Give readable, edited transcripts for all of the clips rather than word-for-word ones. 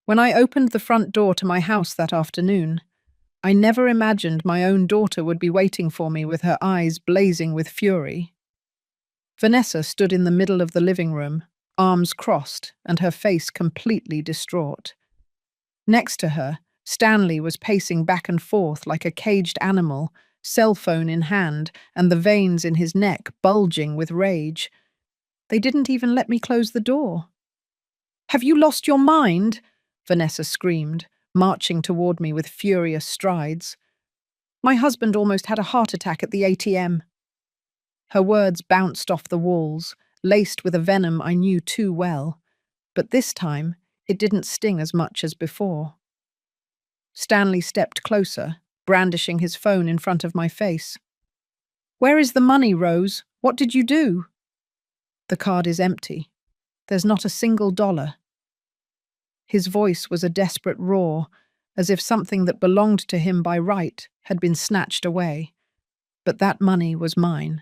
When I opened the front door to my house that afternoon, I never imagined my own daughter would be waiting for me with her eyes blazing with fury. Vanessa stood in the middle of the living room, arms crossed and her face completely distraught. Next to her, Stanley was pacing back and forth like a caged animal, cell phone in hand and the veins in his neck bulging with rage. They didn't even let me close the door. "Have you lost your mind?" Vanessa screamed, marching toward me with furious strides. "My husband almost had a heart attack at the ATM." Her words bounced off the walls, laced with a venom I knew too well, but this time it didn't sting as much as before. Stanley stepped closer, brandishing his phone in front of my face. "Where is the money, Rose? What did you do?" "The card is empty. There's not a single dollar." His voice was a desperate roar, as if something that belonged to him by right had been snatched away. But that money was mine,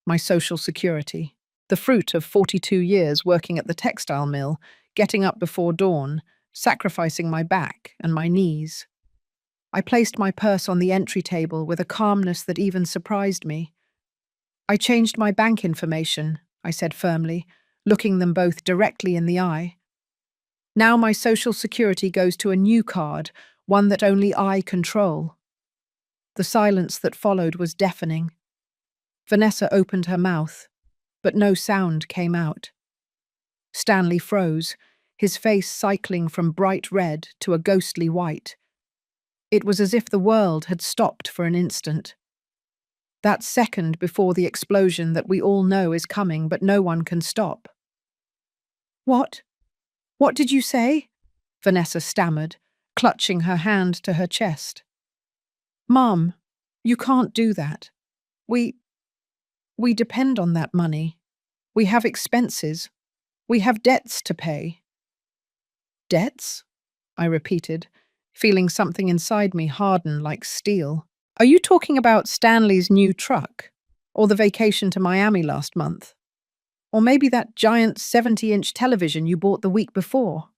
my social security, the fruit of 42 years working at the textile mill, getting up before dawn, sacrificing my back and my knees. I placed my purse on the entry table with a calmness that even surprised me. "I changed my bank information," I said firmly, looking them both directly in the eye. "Now my social security goes to a new card, one that only I control." The silence that followed was deafening. Vanessa opened her mouth, but no sound came out. Stanley froze, his face cycling from bright red to a ghostly white. It was as if the world had stopped for an instant. That second before the explosion that we all know is coming but no one can stop. "What? What did you say?" Vanessa stammered, clutching her hand to her chest. "Mom, you can't do that. We depend on that money. We have expenses. We have debts to pay." "Debts?" I repeated, feeling something inside me harden like steel. "Are you talking about Stanley's new truck? Or the vacation to Miami last month? Or maybe that giant 70-inch television you bought the week before?"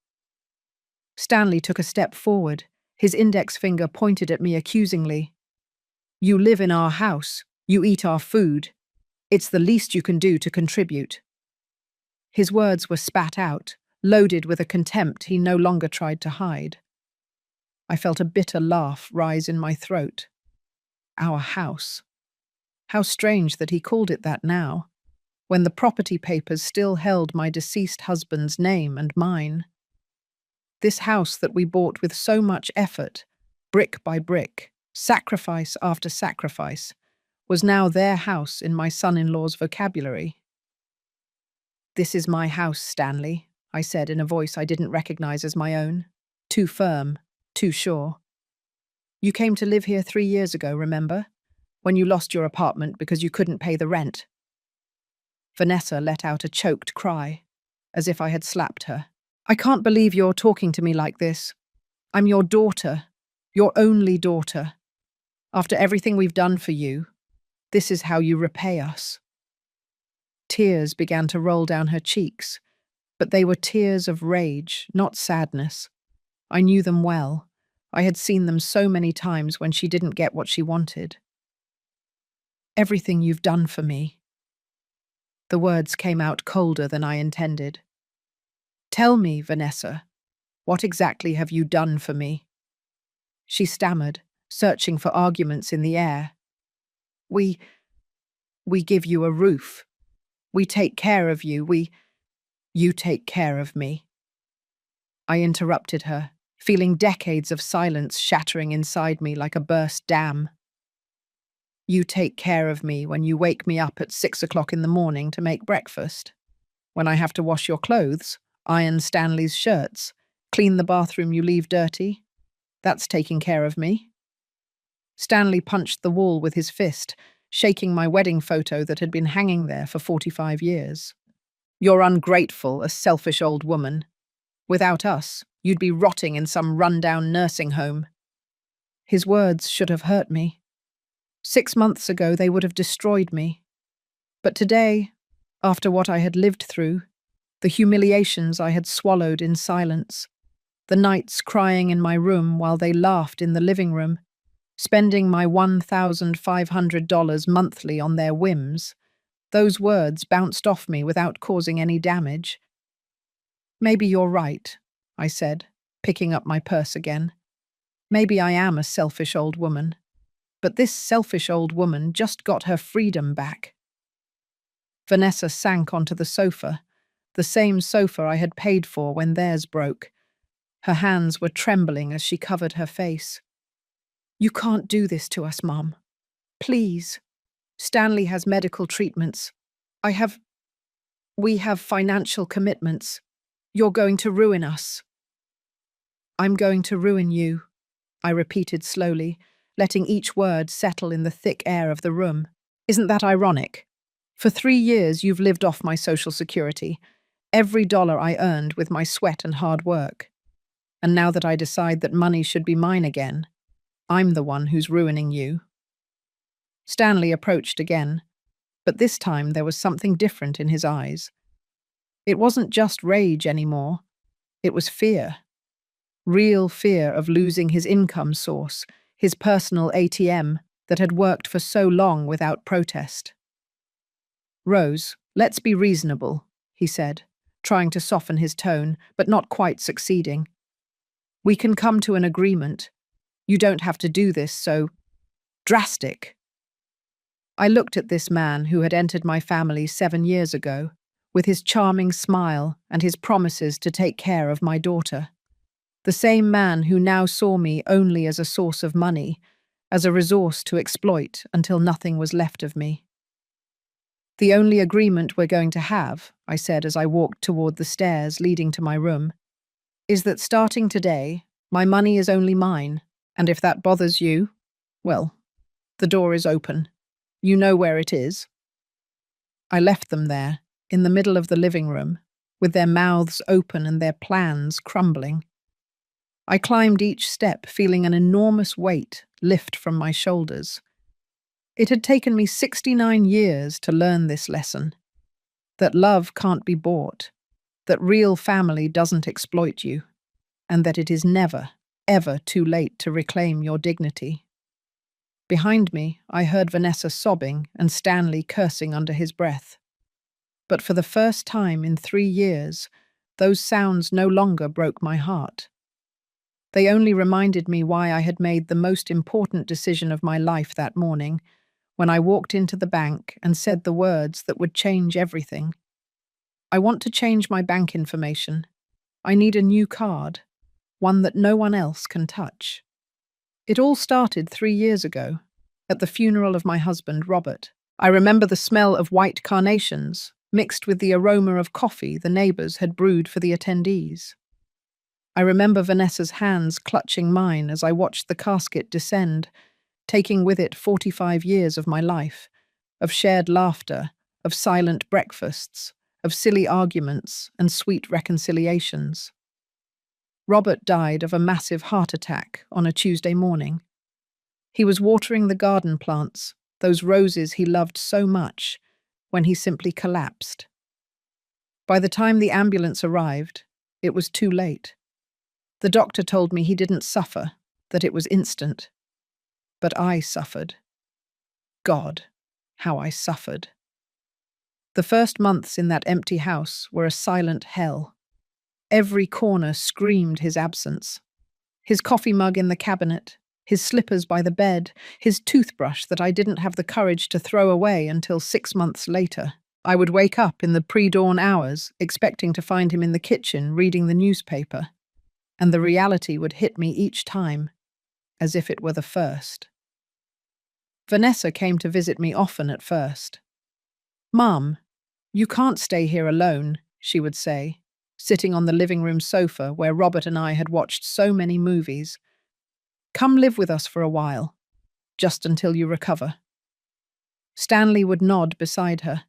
Stanley took a step forward, his index finger pointed at me accusingly. "You live in our house. You eat our food. It's the least you can do to contribute." His words were spat out, loaded with a contempt he no longer tried to hide. I felt a bitter laugh rise in my throat. Our house. How strange that he called it that now, when the property papers still held my deceased husband's name and mine. This house that we bought with so much effort, brick by brick, sacrifice after sacrifice, was now their house in my son-in-law's vocabulary. "This is my house, Stanley," I said in a voice I didn't recognize as my own. Too firm, too sure. "You came to live here 3 years ago, remember? When you lost your apartment because you couldn't pay the rent." Vanessa let out a choked cry, as if I had slapped her. "I can't believe you're talking to me like this. I'm your daughter, your only daughter. After everything we've done for you, this is how you repay us." Tears began to roll down her cheeks, but they were tears of rage, not sadness. I knew them well. I had seen them so many times when she didn't get what she wanted. "Everything you've done for me." The words came out colder than I intended. "Tell me, Vanessa, what exactly have you done for me?" She stammered, searching for arguments in the air. We give you a roof. We take care of you. You take care of me." I interrupted her, feeling decades of silence shattering inside me like a burst dam. "You take care of me when you wake me up at 6 o'clock in the morning to make breakfast. When I have to wash your clothes, iron Stanley's shirts, clean the bathroom you leave dirty. That's taking care of me." Stanley punched the wall with his fist, shaking my wedding photo that had been hanging there for 45 years. "You're ungrateful, a selfish old woman. Without us, you'd be rotting in some run-down nursing home." His words should have hurt me. 6 months ago, they would have destroyed me. But today, after what I had lived through, the humiliations I had swallowed in silence, The nights crying in my room while they laughed in the living room, spending my $1,500 monthly on their whims. Those words bounced off me without causing any damage. "Maybe you're right," I said, picking up my purse again. "Maybe I am a selfish old woman. But this selfish old woman just got her freedom back." Vanessa sank onto the sofa, the same sofa I had paid for when theirs broke. Her hands were trembling as she covered her face. "You can't do this to us, Mom. Please. Stanley has medical treatments. We have financial commitments. You're going to ruin us." "I'm going to ruin you," I repeated slowly, letting each word settle in the thick air of the room. "Isn't that ironic? For 3 years you've lived off my Social Security, every dollar I earned with my sweat and hard work. And now that I decide that money should be mine again, I'm the one who's ruining you." Stanley approached again, but this time there was something different in his eyes. It wasn't just rage anymore, it was fear. Real fear of losing his income source, his personal ATM that had worked for so long without protest. "Rose, let's be reasonable," he said, trying to soften his tone, but not quite succeeding. "We can come to an agreement. You don't have to do this so drastic." I looked at this man who had entered my family 7 years ago, with his charming smile and his promises to take care of my daughter. The same man who now saw me only as a source of money, as a resource to exploit until nothing was left of me. "The only agreement we're going to have," I said as I walked toward the stairs leading to my room, "is that starting today, my money is only mine, and if that bothers you, well, the door is open. You know where it is." I left them there, in the middle of the living room, with their mouths open and their plans crumbling. I climbed each step, feeling an enormous weight lift from my shoulders. It had taken me 69 years to learn this lesson. That love can't be bought, that real family doesn't exploit you, and that it is never, ever too late to reclaim your dignity. Behind me, I heard Vanessa sobbing and Stanley cursing under his breath. But for the first time in 3 years, those sounds no longer broke my heart. They only reminded me why I had made the most important decision of my life that morning, when I walked into the bank and said the words that would change everything. "I want to change my bank information. I need a new card, one that no one else can touch." It all started 3 years ago, at the funeral of my husband, Robert. I remember the smell of white carnations, mixed with the aroma of coffee the neighbors had brewed for the attendees. I remember Vanessa's hands clutching mine as I watched the casket descend, taking with it 45 years of my life, of shared laughter, of silent breakfasts, of silly arguments and sweet reconciliations. Robert died of a massive heart attack on a Tuesday morning. He was watering the garden plants, those roses he loved so much, when he simply collapsed. By the time the ambulance arrived, it was too late. The doctor told me he didn't suffer, that it was instant. But I suffered. God, how I suffered. The first months in that empty house were a silent hell. Every corner screamed his absence. His coffee mug in the cabinet, his slippers by the bed, his toothbrush that I didn't have the courage to throw away until 6 months later. I would wake up in the pre-dawn hours, expecting to find him in the kitchen reading the newspaper, and the reality would hit me each time, as if it were the first. Vanessa came to visit me often at first. "Mum, you can't stay here alone," she would say, sitting on the living room sofa where Robert and I had watched so many movies. "Come live with us for a while, just until you recover." Stanley would nod beside her,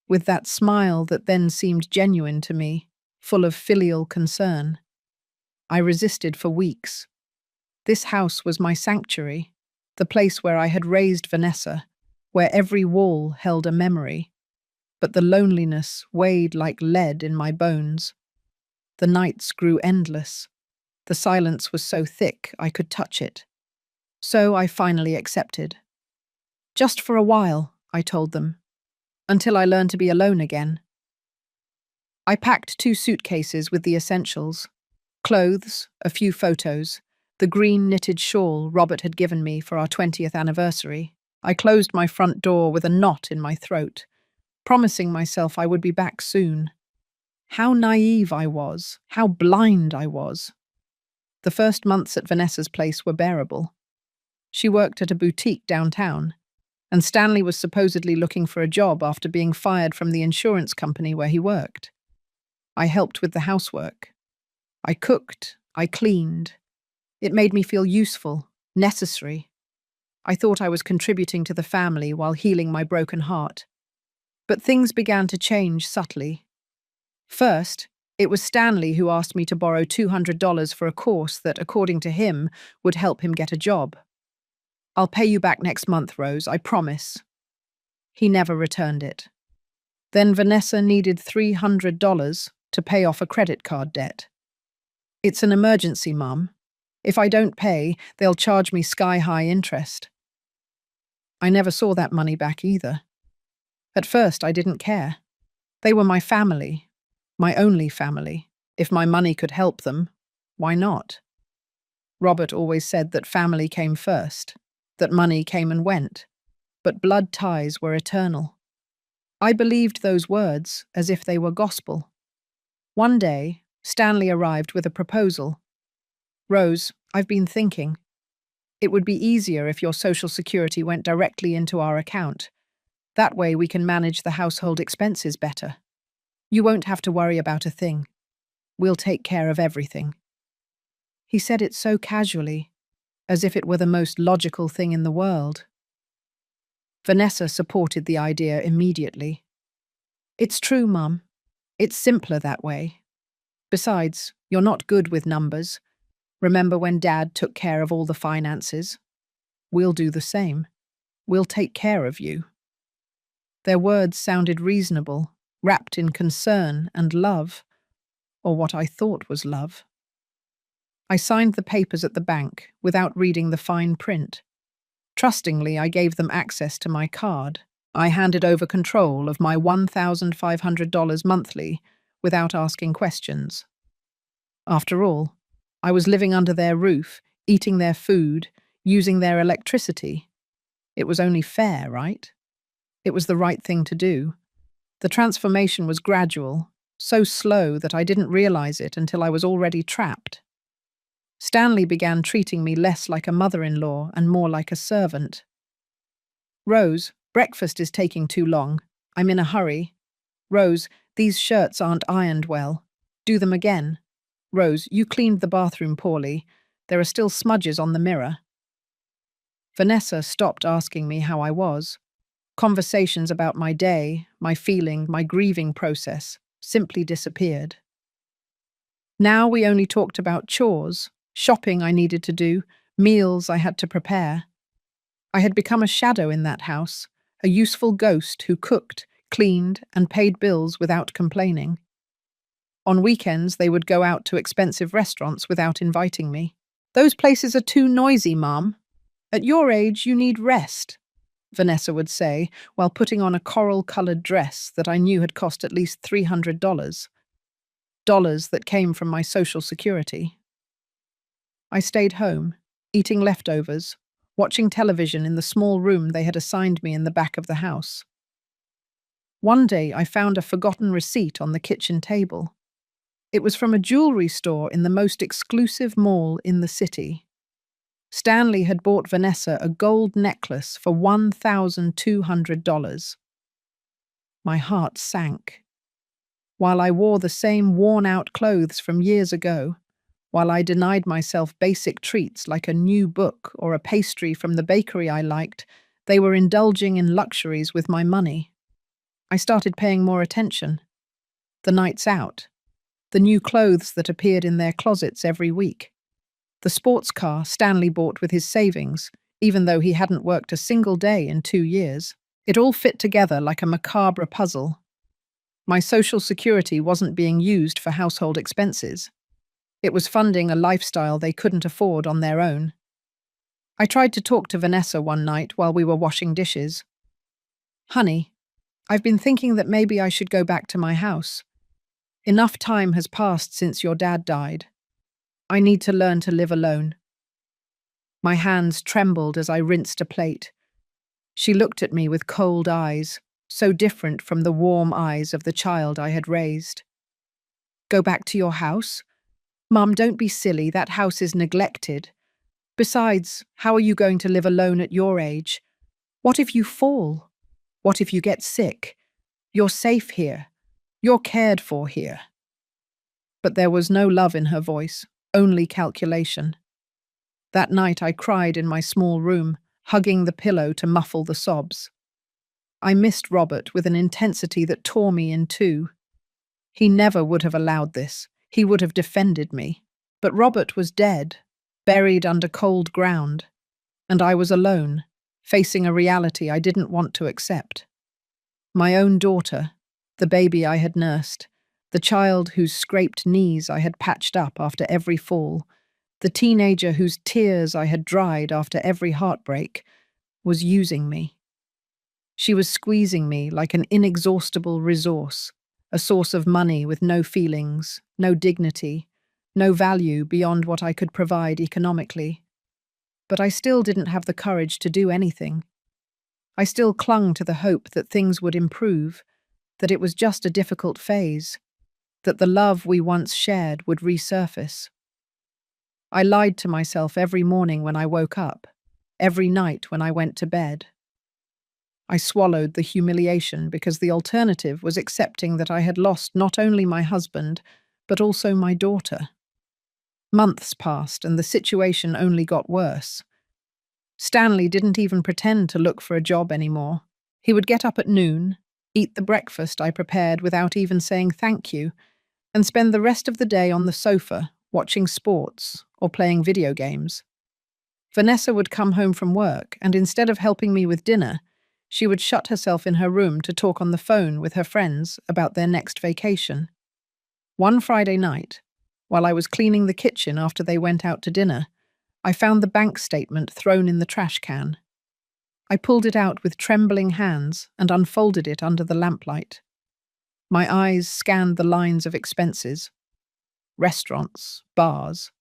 with that smile that then seemed genuine to me, full of filial concern. I resisted for weeks. This house was my sanctuary, the place where I had raised Vanessa, where every wall held a memory. But the loneliness weighed like lead in my bones. The nights grew endless. The silence was so thick I could touch it. So I finally accepted. Just for a while, I told them, until I learned to be alone again. I packed 2 suitcases with the essentials: clothes, a few photos, the green knitted shawl Robert had given me for our 20th anniversary. I closed my front door with a knot in my throat, promising myself I would be back soon. How naive I was, how blind I was. The first months at Vanessa's place were bearable. She worked at a boutique downtown, and Stanley was supposedly looking for a job after being fired from the insurance company where he worked. I helped with the housework. I cooked, I cleaned. It made me feel useful, necessary. I thought I was contributing to the family while healing my broken heart. But things began to change subtly. First, it was Stanley who asked me to borrow $200 for a course that, according to him, would help him get a job. "I'll pay you back next month, Rose, I promise." He never returned it. Then Vanessa needed $300 to pay off a credit card debt. "It's an emergency, Mum. If I don't pay, they'll charge me sky-high interest." I never saw that money back either. At first, I didn't care. They were my family, my only family. If my money could help them, why not? Robert always said that family came first, that money came and went, but blood ties were eternal. I believed those words as if they were gospel. One day, Stanley arrived with a proposal. "Rose, I've been thinking. It would be easier if your Social Security went directly into our account. That way we can manage the household expenses better. You won't have to worry about a thing. We'll take care of everything." He said it so casually, as if it were the most logical thing in the world. Vanessa supported the idea immediately. "It's true, Mum. It's simpler that way. Besides, you're not good with numbers. Remember when Dad took care of all the finances? We'll do the same. We'll take care of you." Their words sounded reasonable, wrapped in concern and love, or what I thought was love. I signed the papers at the bank without reading the fine print. Trustingly, I gave them access to my card. I handed over control of my $1,500 monthly without asking questions. After all, I was living under their roof, eating their food, using their electricity. It was only fair, right? It was the right thing to do. The transformation was gradual, so slow that I didn't realize it until I was already trapped. Stanley began treating me less like a mother-in-law and more like a servant. "Rose, breakfast is taking too long. I'm in a hurry. Rose, these shirts aren't ironed well. Do them again. Rose, you cleaned the bathroom poorly. There are still smudges on the mirror." Vanessa stopped asking me how I was. Conversations about my day, my feeling, my grieving process simply disappeared. Now we only talked about chores, shopping I needed to do, meals I had to prepare. I had become a shadow in that house, a useful ghost who cooked, cleaned, and paid bills without complaining. On weekends, they would go out to expensive restaurants without inviting me. "Those places are too noisy, Mom. At your age, you need rest," Vanessa would say, while putting on a coral-colored dress that I knew had cost at least $300. Dollars that came from my Social Security. I stayed home, eating leftovers, watching television in the small room they had assigned me in the back of the house. One day I found a forgotten receipt on the kitchen table. It was from a jewelry store in the most exclusive mall in the city. Stanley had bought Vanessa a gold necklace for $1,200. My heart sank. While I wore the same worn-out clothes from years ago, while I denied myself basic treats like a new book or a pastry from the bakery I liked, they were indulging in luxuries with my money. I started paying more attention. The nights out, the new clothes that appeared in their closets every week, the sports car Stanley bought with his savings, even though he hadn't worked a single day in 2 years. It all fit together like a macabre puzzle. My Social Security wasn't being used for household expenses. It was funding a lifestyle they couldn't afford on their own. I tried to talk to Vanessa one night while we were washing dishes. "Honey, I've been thinking that maybe I should go back to my house. Enough time has passed since your dad died. I need to learn to live alone." My hands trembled as I rinsed a plate. She looked at me with cold eyes, so different from the warm eyes of the child I had raised. "Go back to your house? Mum, don't be silly, that house is neglected. Besides, how are you going to live alone at your age? What if you fall? What if you get sick? You're safe here. You're cared for here." But there was no love in her voice, only calculation. That night I cried in my small room, hugging the pillow to muffle the sobs. I missed Robert with an intensity that tore me in two. He never would have allowed this. He would have defended me. But Robert was dead, buried under cold ground, and I was alone, facing a reality I didn't want to accept. My own daughter, the baby I had nursed, the child whose scraped knees I had patched up after every fall, the teenager whose tears I had dried after every heartbreak, was using me. She was squeezing me like an inexhaustible resource, a source of money with no feelings, no dignity, no value beyond what I could provide economically. But I still didn't have the courage to do anything. I still clung to the hope that things would improve, that it was just a difficult phase, that the love we once shared would resurface. I lied to myself every morning when I woke up, every night when I went to bed. I swallowed the humiliation because the alternative was accepting that I had lost not only my husband, but also my daughter. Months passed and the situation only got worse. Stanley didn't even pretend to look for a job anymore. He would get up at noon, eat the breakfast I prepared without even saying thank you, and spend the rest of the day on the sofa, watching sports or playing video games. Vanessa would come home from work, and instead of helping me with dinner, she would shut herself in her room to talk on the phone with her friends about their next vacation. One Friday night, while I was cleaning the kitchen after they went out to dinner, I found the bank statement thrown in the trash can. I pulled it out with trembling hands and unfolded it under the lamplight. My eyes scanned the lines of expenses: restaurants, bars,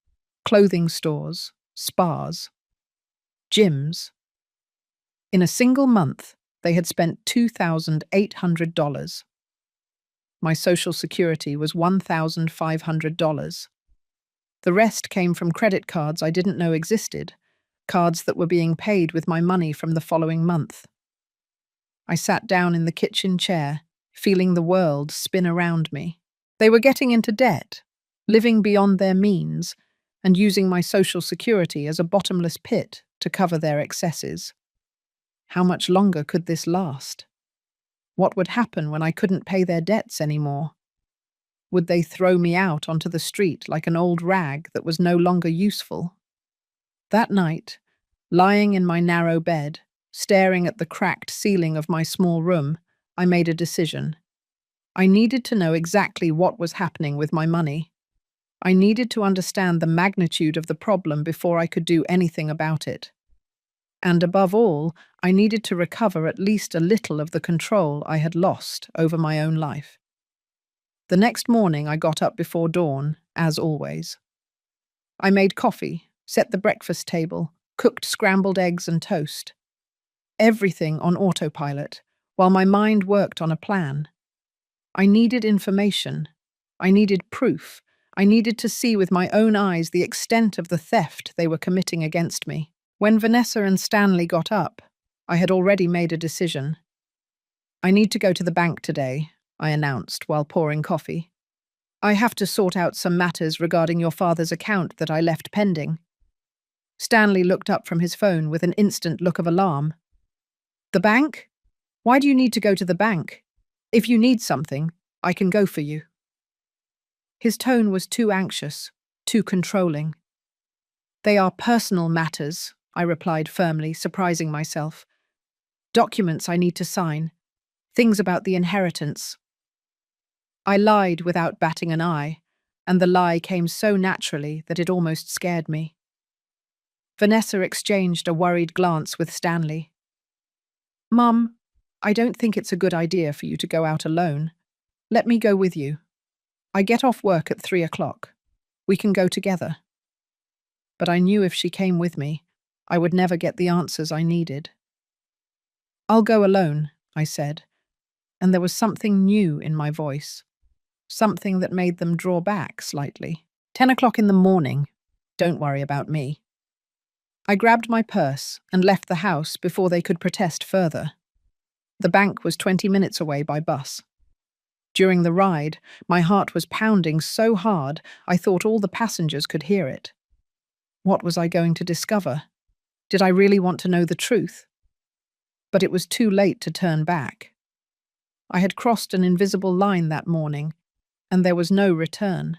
clothing stores, spas, gyms. In a single month, they had spent $2,800. My Social Security was $1,500. The rest came from credit cards I didn't know existed, cards that were being paid with my money from the following month. I sat down in the kitchen chair, feeling the world spin around me. They were getting into debt, living beyond their means, and using my Social Security as a bottomless pit to cover their excesses. How much longer could this last? What would happen when I couldn't pay their debts anymore? Would they throw me out onto the street like an old rag that was no longer useful? That night, lying in my narrow bed, staring at the cracked ceiling of my small room, I made a decision. I needed to know exactly what was happening with my money. I needed to understand the magnitude of the problem before I could do anything about it. And above all, I needed to recover at least a little of the control I had lost over my own life. The next morning I got up before dawn, as always. I made coffee, set the breakfast table, cooked scrambled eggs and toast. Everything on autopilot, while my mind worked on a plan. I needed information. I needed proof. I needed to see with my own eyes the extent of the theft they were committing against me. When Vanessa and Stanley got up, I had already made a decision. "I need to go to the bank today," I announced while pouring coffee. "I have to sort out some matters regarding your father's account that I left pending." Stanley looked up from his phone with an instant look of alarm. "The bank? Why do you need to go to the bank? If you need something, I can go for you." His tone was too anxious, too controlling. "They are personal matters," I replied firmly, surprising myself. "Documents I need to sign. Things about the inheritance." I lied without batting an eye. and the lie came so naturally that it almost scared me. Vanessa exchanged a worried glance with Stanley. "Mum, I don't think it's a good idea for you to go out alone. Let me go with you. I get off work at 3 o'clock. We can go together." But I knew if she came with me, I would never get the answers I needed. "I'll go alone," I said, and there was something new in my voice, something that made them draw back slightly. 10 o'clock in the morning. Don't worry about me. I grabbed my purse and left the house before they could protest further. The bank was 20 minutes away by bus. During the ride, my heart was pounding so hard I thought all the passengers could hear it. What was I going to discover? Did I really want to know the truth? But it was too late to turn back. I had crossed an invisible line that morning, and there was no return.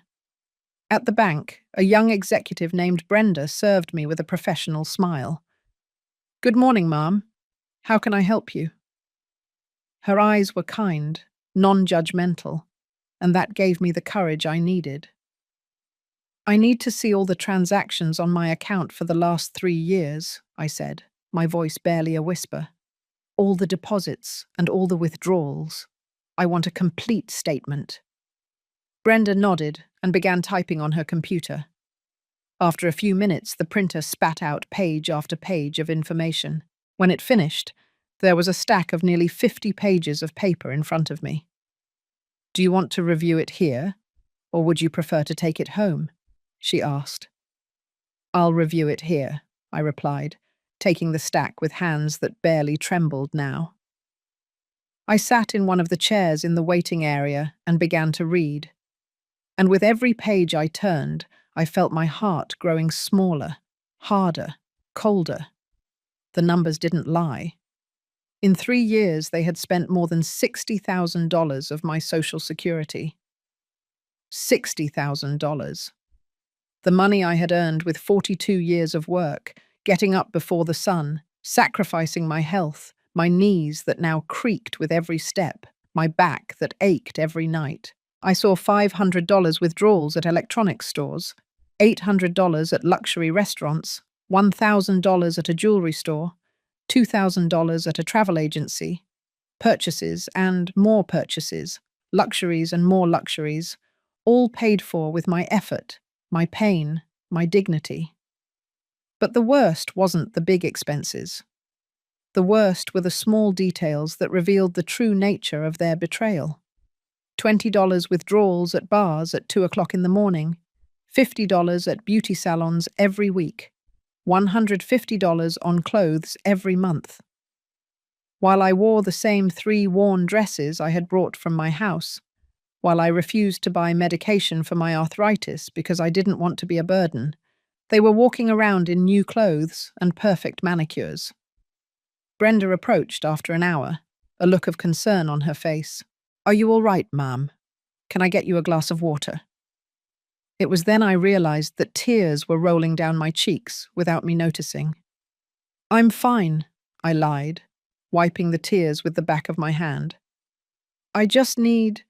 At the bank, a young executive named Brenda served me with a professional smile. "Good morning, ma'am. How can I help you?" Her eyes were kind, non-judgmental, and that gave me the courage I needed. "I need to see all the transactions on my account for the last 3 years," I said, my voice barely a whisper. "All the deposits and all the withdrawals. I want a complete statement." Brenda nodded and began typing on her computer. After a few minutes, the printer spat out page after page of information. When it finished, there was a stack of nearly 50 pages of paper in front of me. "Do you want to review it here, or would you prefer to take it home?" she asked. "I'll review it here," I replied, taking the stack with hands that barely trembled now. I sat in one of the chairs in the waiting area and began to read. And with every page I turned, I felt my heart growing smaller, harder, colder. The numbers didn't lie. In 3 years, they had spent more than $60,000 of my Social Security. $60,000. The money I had earned with 42 years of work, getting up before the sun, sacrificing my health, my knees that now creaked with every step, my back that ached every night. I saw $500 withdrawals at electronics stores, $800 at luxury restaurants, $1,000 at a jewelry store, $2,000 at a travel agency, purchases and more purchases, luxuries and more luxuries, all paid for with my effort, my pain, my dignity. But the worst wasn't the big expenses. The worst were the small details that revealed the true nature of their betrayal. $20 withdrawals at bars at 2 o'clock in the morning, $50 at beauty salons every week, $150 on clothes every month. While I wore the same 3 worn dresses I had brought from my house, while I refused to buy medication for my arthritis because I didn't want to be a burden, they were walking around in new clothes and perfect manicures. Brenda approached after an hour, a look of concern on her face. "Are you all right, ma'am? Can I get you a glass of water?" It was then I realized that tears were rolling down my cheeks without me noticing. "I'm fine," I lied, wiping the tears with the back of my hand. I need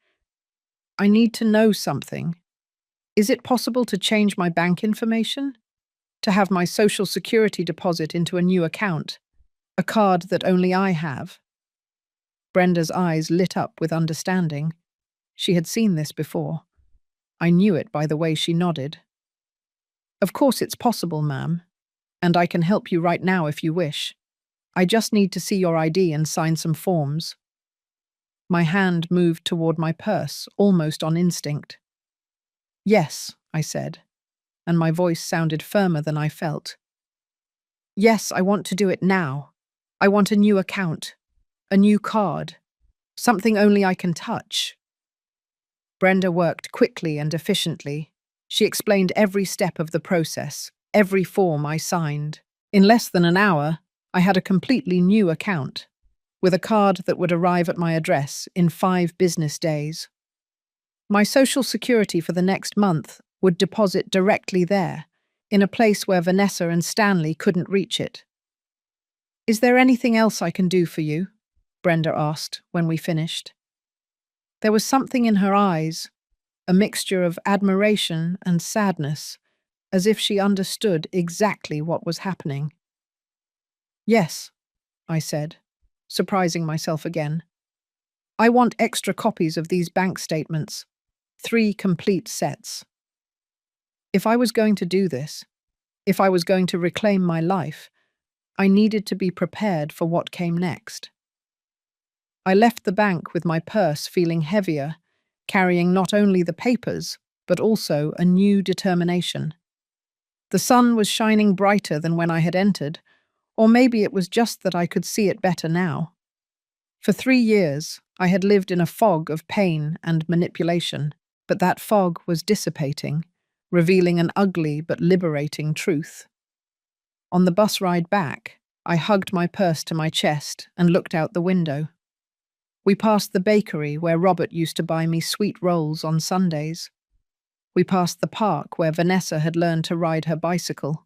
to know something. Is it possible to change my bank information? To have my Social Security deposit into a new account? A card that only I have?" Brenda's eyes lit up with understanding. She had seen this before. I knew it by the way she nodded. "Of course it's possible, ma'am, and I can help you right now if you wish. I just need to see your ID and sign some forms." My hand moved toward my purse, almost on instinct. "Yes," I said, and my voice sounded firmer than I felt. "Yes, I want to do it now. I want a new account, a new card, something only I can touch." Brenda worked quickly and efficiently. She explained every step of the process, every form I signed. In less than an hour, I had a completely new account, with a card that would arrive at my address in 5 business days. My Social Security for the next month would deposit directly there, in a place where Vanessa and Stanley couldn't reach it. "Is there anything else I can do for you?" Brenda asked when we finished. There was something in her eyes, a mixture of admiration and sadness, as if she understood exactly what was happening. "Yes," I said, surprising myself again. "I want extra copies of these bank statements, 3 complete sets." If I was going to do this, if I was going to reclaim my life, I needed to be prepared for what came next. I left the bank with my purse feeling heavier, carrying not only the papers, but also a new determination. The sun was shining brighter than when I had entered, or maybe it was just that I could see it better now. For 3 years, I had lived in a fog of pain and manipulation, but that fog was dissipating, revealing an ugly but liberating truth. On the bus ride back, I hugged my purse to my chest and looked out the window. We passed the bakery where Robert used to buy me sweet rolls on Sundays. We passed the park where Vanessa had learned to ride her bicycle.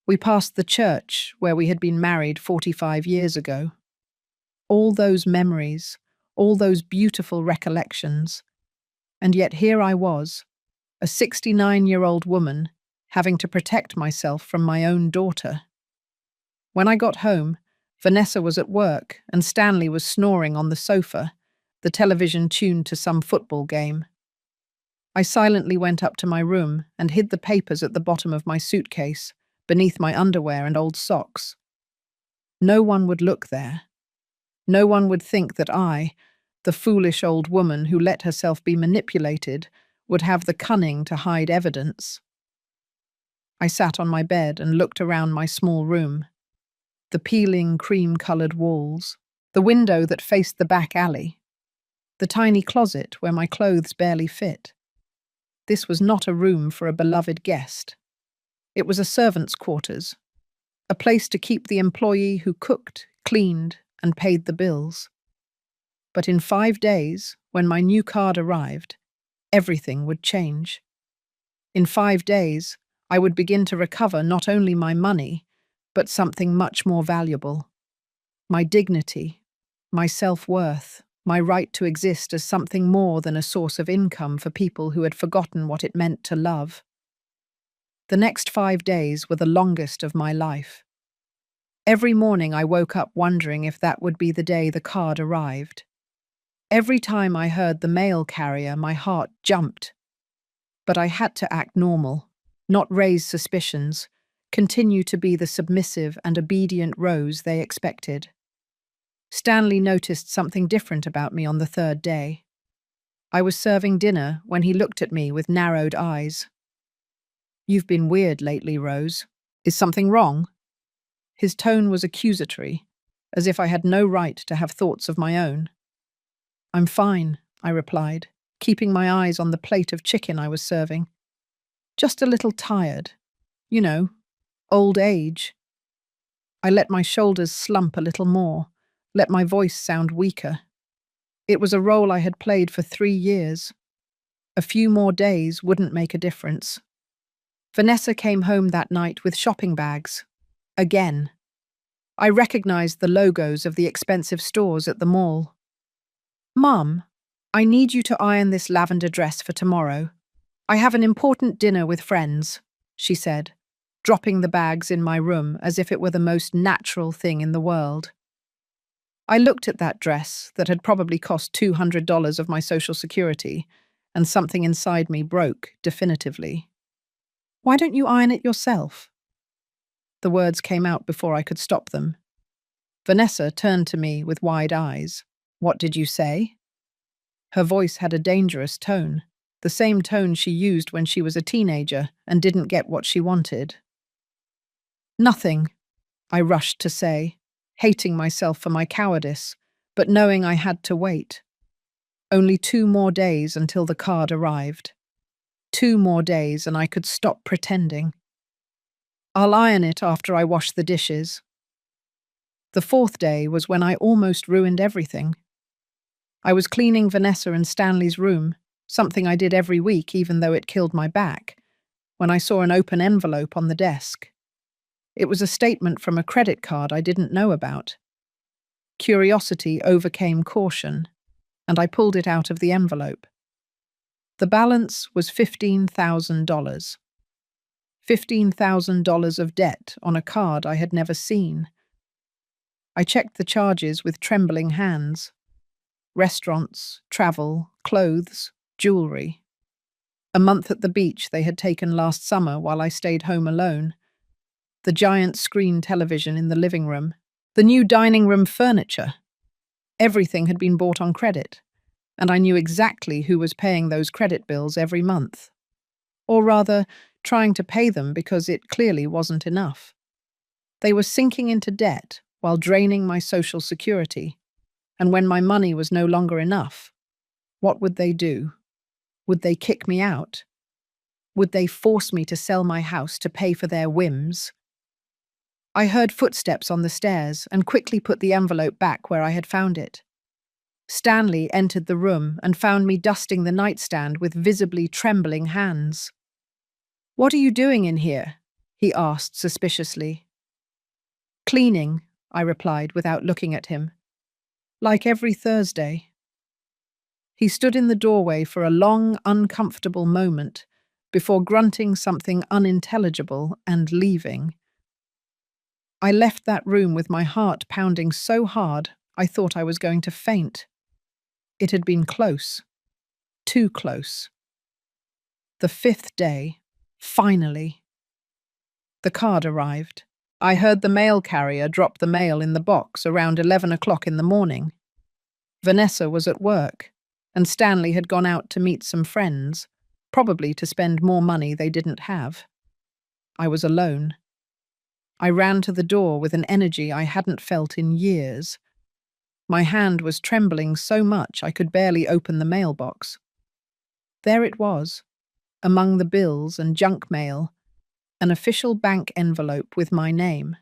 We passed the church where we had been married 45 years ago. All those memories, all those beautiful recollections. And yet here I was, a 69-year-old woman, having to protect myself from my own daughter. When I got home, Vanessa was at work and Stanley was snoring on the sofa, the television tuned to some football game. I silently went up to my room and hid the papers at the bottom of my suitcase, beneath my underwear and old socks. No one would look there. No one would think that I, the foolish old woman who let herself be manipulated, would have the cunning to hide evidence. I sat on my bed and looked around my small room. The peeling cream-coloured walls, the window that faced the back alley, the tiny closet where my clothes barely fit. This was not a room for a beloved guest. It was a servant's quarters, a place to keep the employee who cooked, cleaned, and paid the bills. But in 5 days, when my new card arrived, everything would change. In 5 days, I would begin to recover not only my money, but something much more valuable. My dignity, my self-worth, my right to exist as something more than a source of income for people who had forgotten what it meant to love. The next 5 days were the longest of my life. Every morning I woke up wondering if that would be the day the card arrived. Every time I heard the mail carrier, my heart jumped. But I had to act normal, not raise suspicions, continue to be the submissive and obedient Rose they expected. Stanley noticed something different about me on the 3rd day. I was serving dinner when he looked at me with narrowed eyes. "You've been weird lately, Rose. Is something wrong?" His tone was accusatory, as if I had no right to have thoughts of my own. "I'm fine," I replied, keeping my eyes on the plate of chicken I was serving. "Just a little tired. You know, old age." I let my shoulders slump a little more, let my voice sound weaker. It was a role I had played for 3 years. A few more days wouldn't make a difference. Vanessa came home that night with shopping bags. Again. I recognized the logos of the expensive stores at the mall. "Mum, I need you to iron this lavender dress for tomorrow. I have an important dinner with friends," she said, dropping the bags in my room as if it were the most natural thing in the world. I looked at that dress that had probably cost $200 of my Social Security, and something inside me broke definitively. "Why don't you iron it yourself?" The words came out before I could stop them. Vanessa turned to me with wide eyes. "What did you say?" Her voice had a dangerous tone, the same tone she used when she was a teenager and didn't get what she wanted. "Nothing," I rushed to say, hating myself for my cowardice, but knowing I had to wait. Only 2 more days until the card arrived. 2 more days and I could stop pretending. "I'll iron it after I wash the dishes." The 4th day was when I almost ruined everything. I was cleaning Vanessa and Stanley's room, something I did every week even though it killed my back, when I saw an open envelope on the desk. It was a statement from a credit card I didn't know about. Curiosity overcame caution, and I pulled it out of the envelope. The balance was $15,000. $15,000 of debt on a card I had never seen. I checked the charges with trembling hands. Restaurants, travel, clothes, jewelry. A month at the beach they had taken last summer while I stayed home alone. The giant screen television in the living room. The new dining room furniture. Everything had been bought on credit, and I knew exactly who was paying those credit bills every month. Or rather, trying to pay them because it clearly wasn't enough. They were sinking into debt while draining my social security, and when my money was no longer enough, what would they do? Would they kick me out? Would they force me to sell my house to pay for their whims? I heard footsteps on the stairs and quickly put the envelope back where I had found it. Stanley entered the room and found me dusting the nightstand with visibly trembling hands. "What are you doing in here?" he asked suspiciously. "Cleaning," I replied without looking at him. "Like every Thursday." He stood in the doorway for a long, uncomfortable moment before grunting something unintelligible and leaving. I left that room with my heart pounding so hard I thought I was going to faint. It had been close. Too close. The fifth day, finally. The card arrived. I heard the mail carrier drop the mail in the box around 11 o'clock in the morning. Vanessa was at work, and Stanley had gone out to meet some friends, probably to spend more money they didn't have. I was alone. I ran to the door with an energy I hadn't felt in years. My hand was trembling so much I could barely open the mailbox. There it was, among the bills and junk mail, an official bank envelope with my name.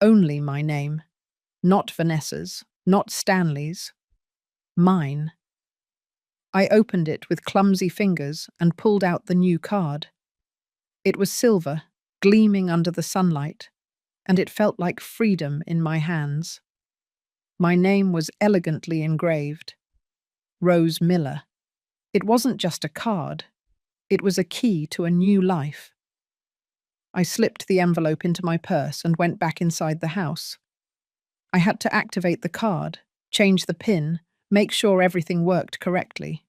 Only my name. Not Vanessa's, not Stanley's. Mine. I opened it with clumsy fingers and pulled out the new card. It was silver, gleaming under the sunlight, and it felt like freedom in my hands. My name was elegantly engraved. Rose Miller. It wasn't just a card. It was a key to a new life. I slipped the envelope into my purse and went back inside the house. I had to activate the card, change the PIN, make sure everything worked correctly.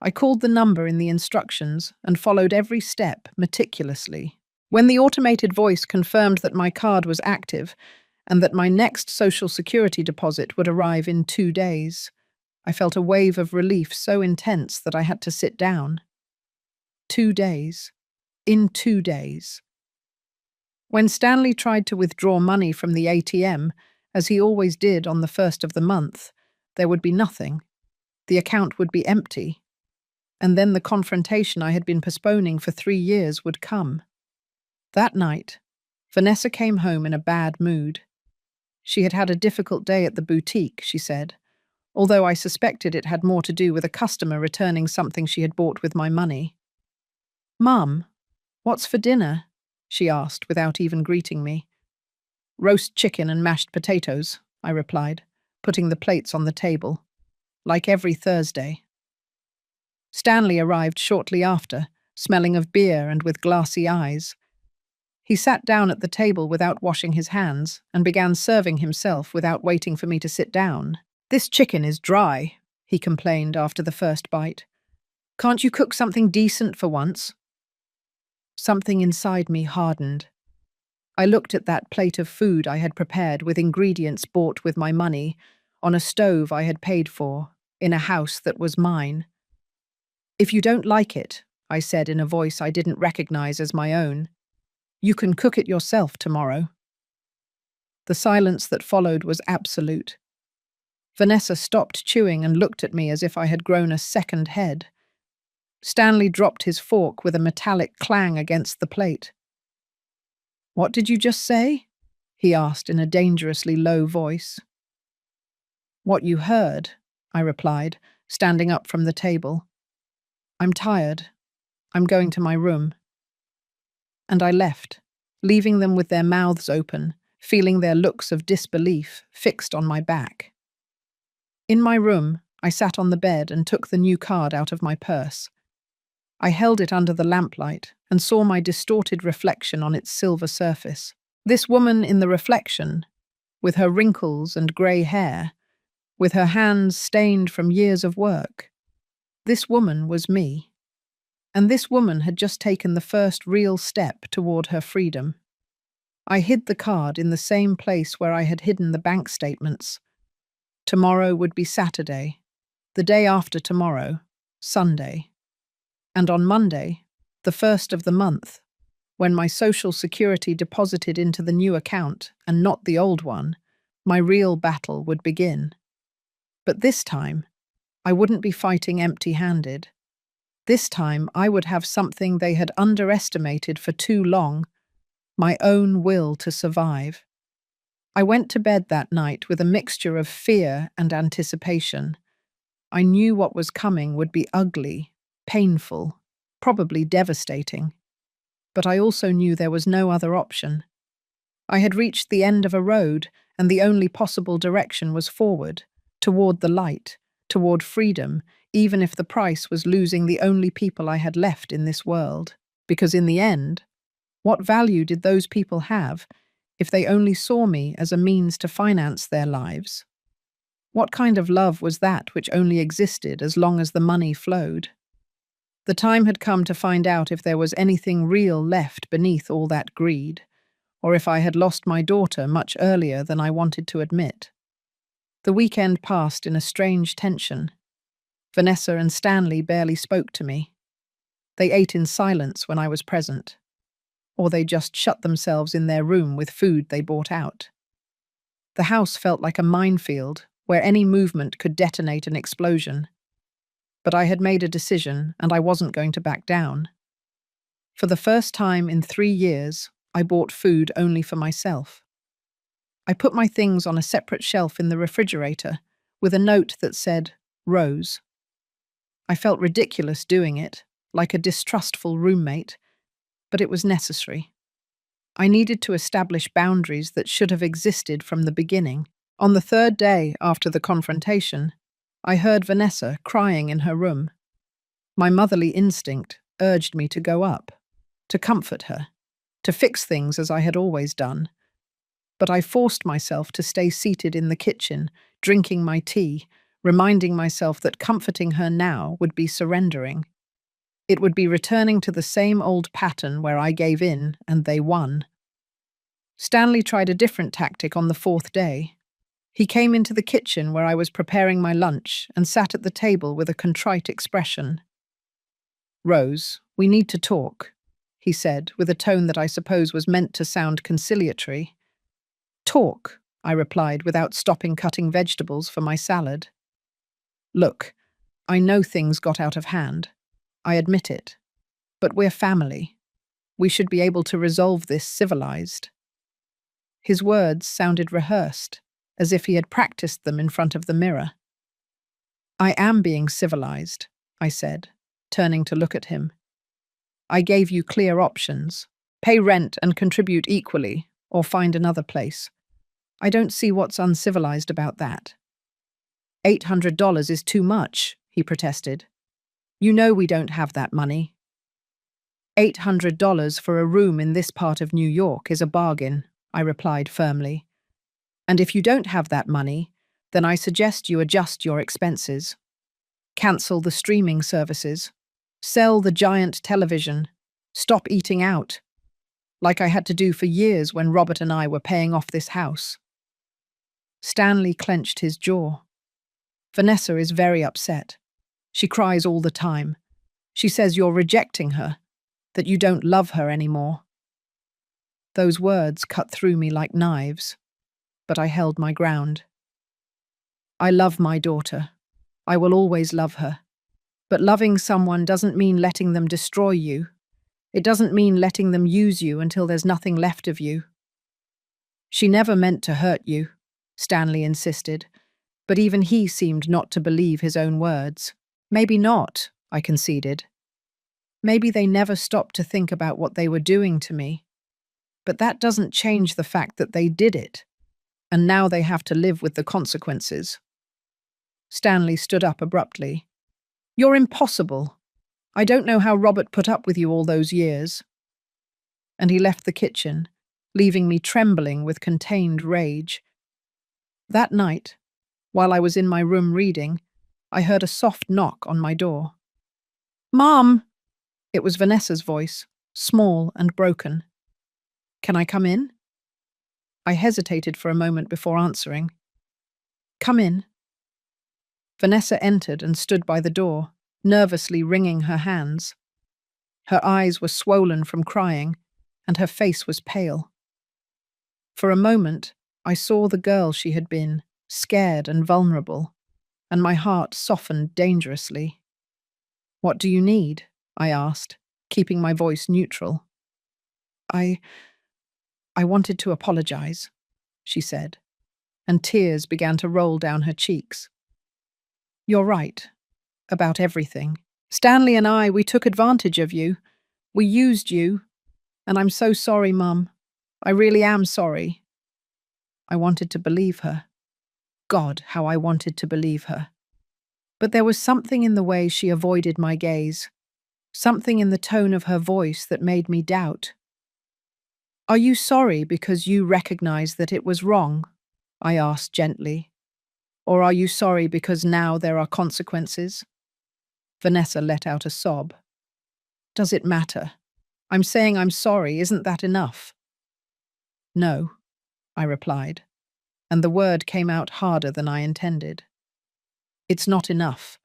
I called the number in the instructions and followed every step meticulously. When the automated voice confirmed that my card was active and that my next Social Security deposit would arrive in 2 days, I felt a wave of relief so intense that I had to sit down. 2 days. In 2 days. When Stanley tried to withdraw money from the ATM, as he always did on the first of the month, there would be nothing. The account would be empty. And then the confrontation I had been postponing for 3 years would come. That night, Vanessa came home in a bad mood. She had had a difficult day at the boutique, she said, although I suspected it had more to do with a customer returning something she had bought with my money. "Mum, what's for dinner?" she asked without even greeting me. "Roast chicken and mashed potatoes," I replied, putting the plates on the table. "Like every Thursday." Stanley arrived shortly after, smelling of beer and with glassy eyes. He sat down at the table without washing his hands and began serving himself without waiting for me to sit down. "This chicken is dry," he complained after the first bite. "Can't you cook something decent for once?" Something inside me hardened. I looked at that plate of food I had prepared with ingredients bought with my money, on a stove I had paid for, in a house that was mine. "If you don't like it," I said in a voice I didn't recognize as my own, "you can cook it yourself tomorrow." The silence that followed was absolute. Vanessa stopped chewing and looked at me as if I had grown a second head. Stanley dropped his fork with a metallic clang against the plate. "What did you just say?" he asked in a dangerously low voice. "What you heard," I replied, standing up from the table. "I'm tired. I'm going to my room." And I left, leaving them with their mouths open, feeling their looks of disbelief fixed on my back. In my room, I sat on the bed and took the new card out of my purse. I held it under the lamplight and saw my distorted reflection on its silver surface. This woman in the reflection, with her wrinkles and grey hair, with her hands stained from years of work. This woman was me. And this woman had just taken the first real step toward her freedom. I hid the card in the same place where I had hidden the bank statements. Tomorrow would be Saturday. The day after tomorrow, Sunday. And on Monday, the 1st of the month, when my Social Security deposited into the new account and not the old one, my real battle would begin. But this time, I wouldn't be fighting empty-handed. This time, I would have something they had underestimated for too long, my own will to survive. I went to bed that night with a mixture of fear and anticipation. I knew what was coming would be ugly, painful, probably devastating. But I also knew there was no other option. I had reached the end of a road, and the only possible direction was forward, toward the light, toward freedom, even if the price was losing the only people I had left in this world. Because in the end, what value did those people have if they only saw me as a means to finance their lives? What kind of love was that which only existed as long as the money flowed? The time had come to find out if there was anything real left beneath all that greed, or if I had lost my daughter much earlier than I wanted to admit. The weekend passed in a strange tension. Vanessa and Stanley barely spoke to me. They ate in silence when I was present, or they just shut themselves in their room with food they bought out. The house felt like a minefield where any movement could detonate an explosion. But I had made a decision, and I wasn't going to back down. For the first time in 3 years, I bought food only for myself. I put my things on a separate shelf in the refrigerator with a note that said, Rose. I felt ridiculous doing it, like a distrustful roommate, but it was necessary. I needed to establish boundaries that should have existed from the beginning. On the 3rd day after the confrontation, I heard Vanessa crying in her room. My motherly instinct urged me to go up, to comfort her, to fix things as I had always done. But I forced myself to stay seated in the kitchen, drinking my tea, reminding myself that comforting her now would be surrendering. It would be returning to the same old pattern where I gave in and they won. Stanley tried a different tactic on the 4th day. He came into the kitchen where I was preparing my lunch and sat at the table with a contrite expression. Rose, we need to talk, he said, with a tone that I suppose was meant to sound conciliatory. Talk, I replied without stopping cutting vegetables for my salad. Look, I know things got out of hand. I admit it. But we're family. We should be able to resolve this civilized. His words sounded rehearsed, as if he had practiced them in front of the mirror. I am being civilized, I said, turning to look at him. I gave you clear options. Pay rent and contribute equally, or find another place. I don't see what's uncivilized about that. $800 is too much, he protested. You know we don't have that money. $800 for a room in this part of New York is a bargain, I replied firmly. And if you don't have that money, then I suggest you adjust your expenses. Cancel the streaming services. Sell the giant television. Stop eating out. Like I had to do for years when Robert and I were paying off this house. Stanley clenched his jaw. Vanessa is very upset. She cries all the time. She says you're rejecting her, that you don't love her anymore. Those words cut through me like knives, but I held my ground. I love my daughter. I will always love her. But loving someone doesn't mean letting them destroy you. It doesn't mean letting them use you until there's nothing left of you. She never meant to hurt you, Stanley insisted, but even he seemed not to believe his own words. Maybe not, I conceded. Maybe they never stopped to think about what they were doing to me. But that doesn't change the fact that they did it, and now they have to live with the consequences. Stanley stood up abruptly. You're impossible. I don't know how Robert put up with you all those years. And he left the kitchen, leaving me trembling with contained rage. That night, while I was in my room reading, I heard a soft knock on my door. Mom! It was Vanessa's voice, small and broken. Can I come in? I hesitated for a moment before answering. Come in. Vanessa entered and stood by the door, nervously wringing her hands. Her eyes were swollen from crying, and her face was pale. For a moment, I saw the girl she had been, scared and vulnerable, and my heart softened dangerously. What do you need? I asked, keeping my voice neutral. I wanted to apologize, she said, and tears began to roll down her cheeks. You're right, about everything. Stanley and we took advantage of you. We used you, and I'm so sorry, Mum. I really am sorry. I wanted to believe her. God, how I wanted to believe her. But there was something in the way she avoided my gaze, something in the tone of her voice that made me doubt. Are you sorry because you recognize that it was wrong? I asked gently. Or are you sorry because now there are consequences? Vanessa let out a sob. Does it matter? I'm saying I'm sorry, isn't that enough? No, I replied, and the word came out harder than I intended. It's not enough,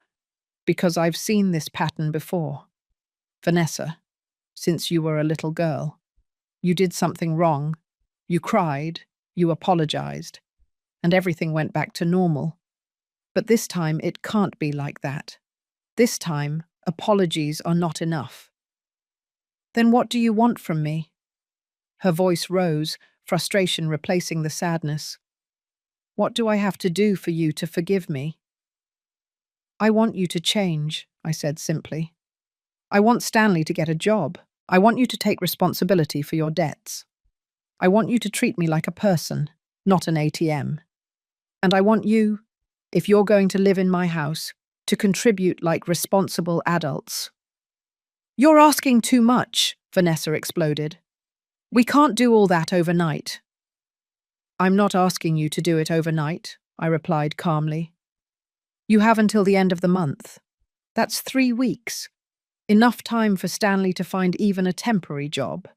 because I've seen this pattern before. Vanessa, since you were a little girl, you did something wrong, you cried, you apologized, and everything went back to normal. But this time it can't be like that. This time, apologies are not enough. Then what do you want from me? Her voice rose, frustration replacing the sadness. What do I have to do for you to forgive me? I want you to change, I said simply. I want Stanley to get a job. I want you to take responsibility for your debts. I want you to treat me like a person, not an ATM. And I want you, if you're going to live in my house, to contribute like responsible adults. You're asking too much, Vanessa exploded. We can't do all that overnight. I'm not asking you to do it overnight, I replied calmly. You have until the end of the month. That's 3 weeks. Enough time for Stanley to find even a temporary job.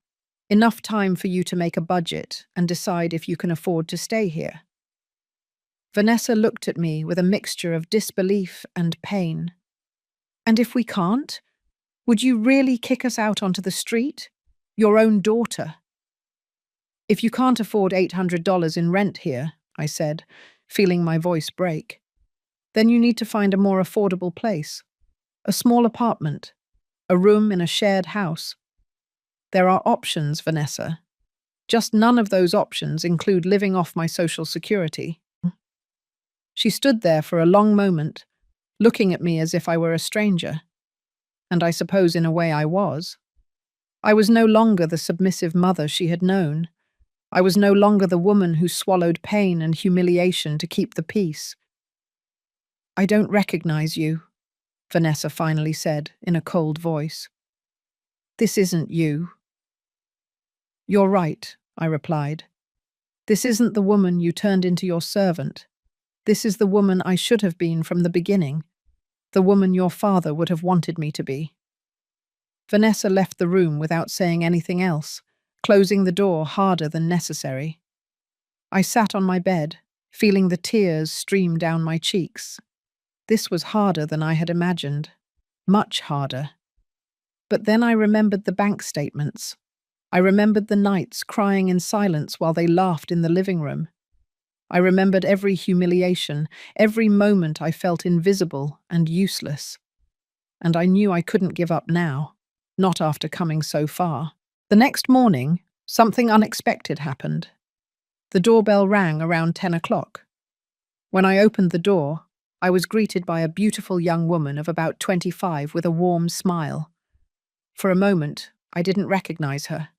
Enough time for you to make a budget and decide if you can afford to stay here. Vanessa looked at me with a mixture of disbelief and pain. And if we can't? Would you really kick us out onto the street? Your own daughter? If you can't afford $800 in rent here, I said, feeling my voice break, then you need to find a more affordable place. A small apartment. A room in a shared house. There are options, Vanessa. Just none of those options include living off my social security. She stood there for a long moment, looking at me as if I were a stranger. And I suppose in a way I was. I was no longer the submissive mother she had known. I was no longer the woman who swallowed pain and humiliation to keep the peace. I don't recognize you, Vanessa finally said in a cold voice. This isn't you. You're right, I replied. This isn't the woman you turned into your servant. This is the woman I should have been from the beginning, the woman your father would have wanted me to be. Vanessa left the room without saying anything else, closing the door harder than necessary. I sat on my bed, feeling the tears stream down my cheeks. This was harder than I had imagined, much harder. But then I remembered the bank statements. I remembered the nights crying in silence while they laughed in the living room. I remembered every humiliation, every moment I felt invisible and useless. And I knew I couldn't give up now, not after coming so far. The next morning, something unexpected happened. The doorbell rang around 10 o'clock. When I opened the door, I was greeted by a beautiful young woman of about 25 with a warm smile. For a moment, I didn't recognize her.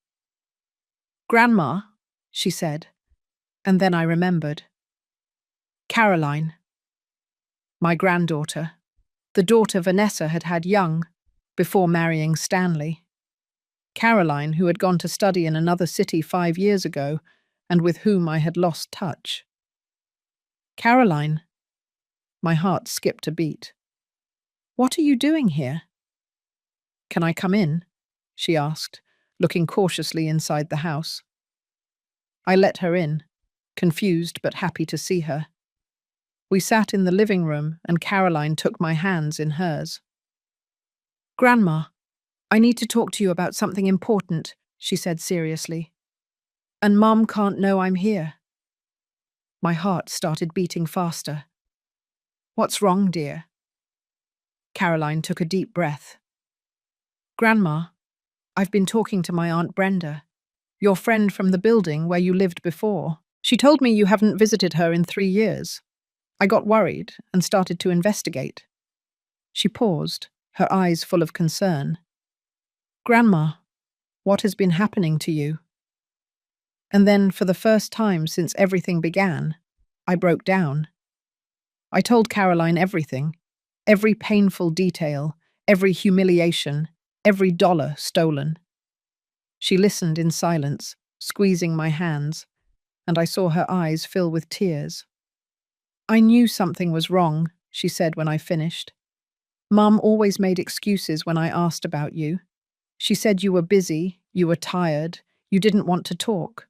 "Grandma," she said, and then I remembered. "Caroline." My granddaughter. The daughter Vanessa had had young, before marrying Stanley. Caroline, who had gone to study in another city 5 years ago, and with whom I had lost touch. Caroline. My heart skipped a beat. What are you doing here? Can I come in? She asked, looking cautiously inside the house. I let her in, confused but happy to see her. We sat in the living room and Caroline took my hands in hers. Grandma, I need to talk to you about something important, she said seriously. And Mum can't know I'm here. My heart started beating faster. What's wrong, dear? Caroline took a deep breath. Grandma, I've been talking to my Aunt Brenda, your friend from the building where you lived before. She told me you haven't visited her in 3 years. I got worried and started to investigate. She paused, her eyes full of concern. Grandma, what has been happening to you? And then, for the first time since everything began, I broke down. I told Caroline everything, every painful detail, every humiliation, every dollar stolen. She listened in silence, squeezing my hands, and I saw her eyes fill with tears. I knew something was wrong, she said when I finished. Mum always made excuses when I asked about you. She said you were busy, you were tired, you didn't want to talk.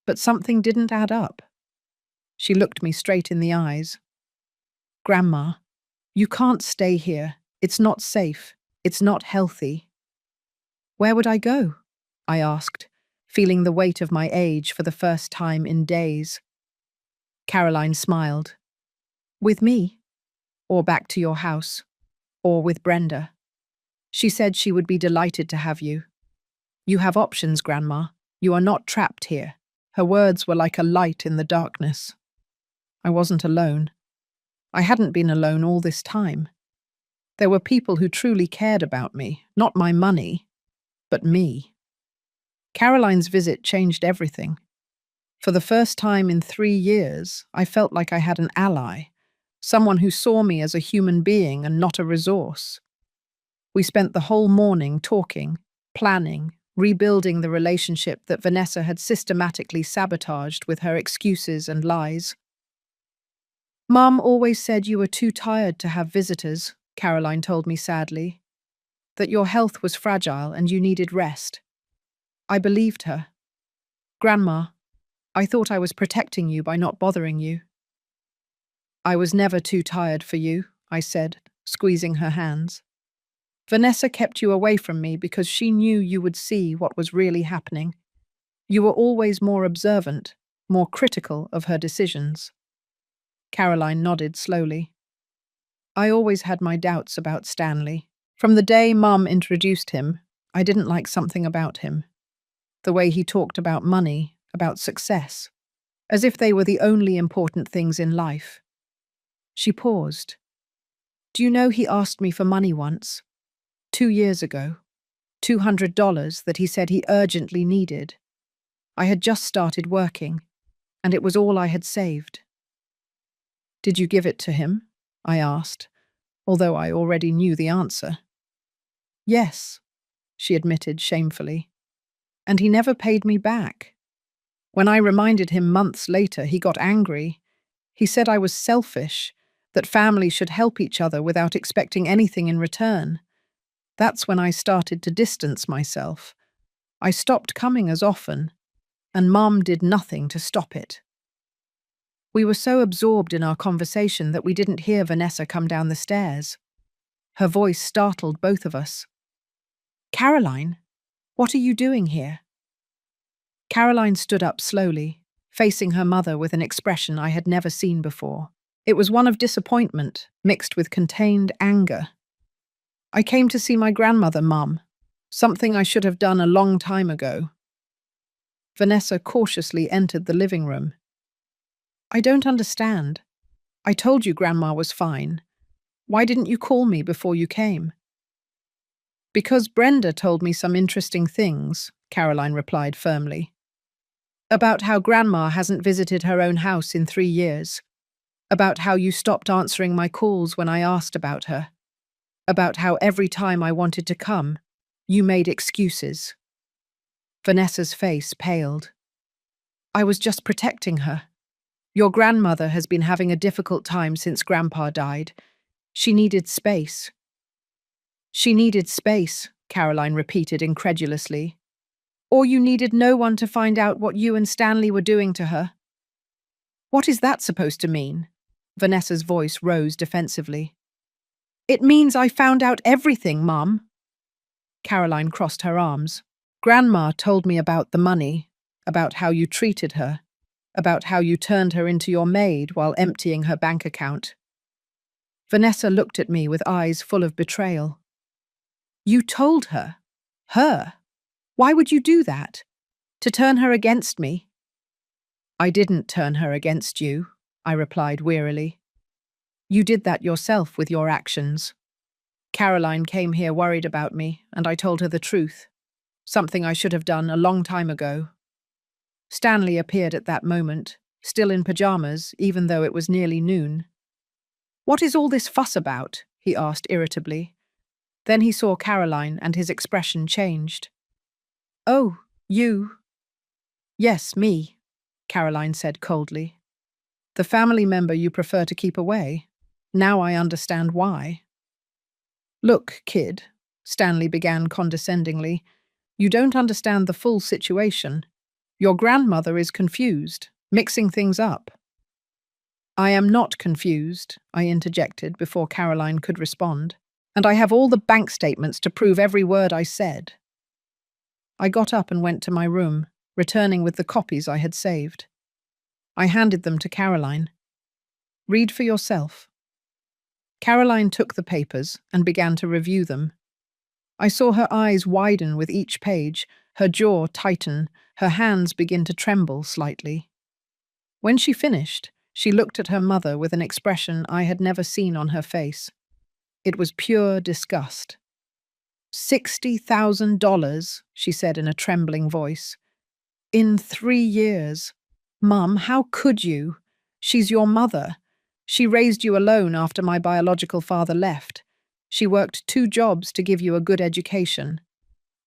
But something didn't add up. She looked me straight in the eyes. Grandma, you can't stay here. It's not safe. It's not healthy. Where would I go? I asked, feeling the weight of my age for the first time in days. Caroline smiled. With me? Or back to your house? Or with Brenda? She said she would be delighted to have you. You have options, Grandma. You are not trapped here. Her words were like a light in the darkness. I wasn't alone. I hadn't been alone all this time. There were people who truly cared about me, not my money, but me. Caroline's visit changed everything. For the first time in 3 years, I felt like I had an ally, someone who saw me as a human being and not a resource. We spent the whole morning talking, planning, rebuilding the relationship that Vanessa had systematically sabotaged with her excuses and lies. Mum always said you were too tired to have visitors, Caroline told me sadly, that your health was fragile and you needed rest. I believed her. Grandma, I thought I was protecting you by not bothering you. I was never too tired for you, I said, squeezing her hands. Vanessa kept you away from me because she knew you would see what was really happening. You were always more observant, more critical of her decisions. Caroline nodded slowly. I always had my doubts about Stanley. From the day Mum introduced him, I didn't like something about him. The way he talked about money, about success, as if they were the only important things in life. She paused. Do you know he asked me for money once? 2 years ago. $200 that he said he urgently needed. I had just started working, and it was all I had saved. Did you give it to him? I asked, although I already knew the answer. Yes, she admitted shamefully. And he never paid me back. When I reminded him months later, he got angry. He said I was selfish, that families should help each other without expecting anything in return. That's when I started to distance myself. I stopped coming as often, and Mum did nothing to stop it. We were so absorbed in our conversation that we didn't hear Vanessa come down the stairs. Her voice startled both of us. Caroline, what are you doing here? Caroline stood up slowly, facing her mother with an expression I had never seen before. It was one of disappointment, mixed with contained anger. I came to see my grandmother, Mum. Something I should have done a long time ago. Vanessa cautiously entered the living room. I don't understand. I told you Grandma was fine. Why didn't you call me before you came? Because Brenda told me some interesting things, Caroline replied firmly. About how Grandma hasn't visited her own house in 3 years. about how you stopped answering my calls when I asked about her, about how every time I wanted to come, you made excuses. Vanessa's face paled. I was just protecting her. Your grandmother has been having a difficult time since Grandpa died. She needed space. She needed space, Caroline repeated incredulously. Or you needed no one to find out what you and Stanley were doing to her. What is that supposed to mean? Vanessa's voice rose defensively. It means I found out everything, Mum. Caroline crossed her arms. Grandma told me about the money, about how you treated her, about how you turned her into your maid while emptying her bank account. Vanessa looked at me with eyes full of betrayal. You told her? Her? Why would you do that? To turn her against me? I didn't turn her against you, I replied wearily. You did that yourself with your actions. Caroline came here worried about me, and I told her the truth. Something I should have done a long time ago. Stanley appeared at that moment, still in pajamas, even though it was nearly noon. What is all this fuss about? He asked irritably. Then he saw Caroline and his expression changed. Oh, you? Yes, me, Caroline said coldly. The family member you prefer to keep away. Now I understand why. Look, kid, Stanley began condescendingly, you don't understand the full situation. Your grandmother is confused, mixing things up. I am not confused, I interjected before Caroline could respond, and I have all the bank statements to prove every word I said. I got up and went to my room, returning with the copies I had saved. I handed them to Caroline. Read for yourself. Caroline took the papers and began to review them. I saw her eyes widen with each page, her jaw tighten, her hands begin to tremble slightly. When she finished, she looked at her mother with an expression I had never seen on her face. It was pure disgust. $60,000, she said in a trembling voice. In 3 years. Mum, how could you? She's your mother. She raised you alone after my biological father left. She worked 2 jobs to give you a good education.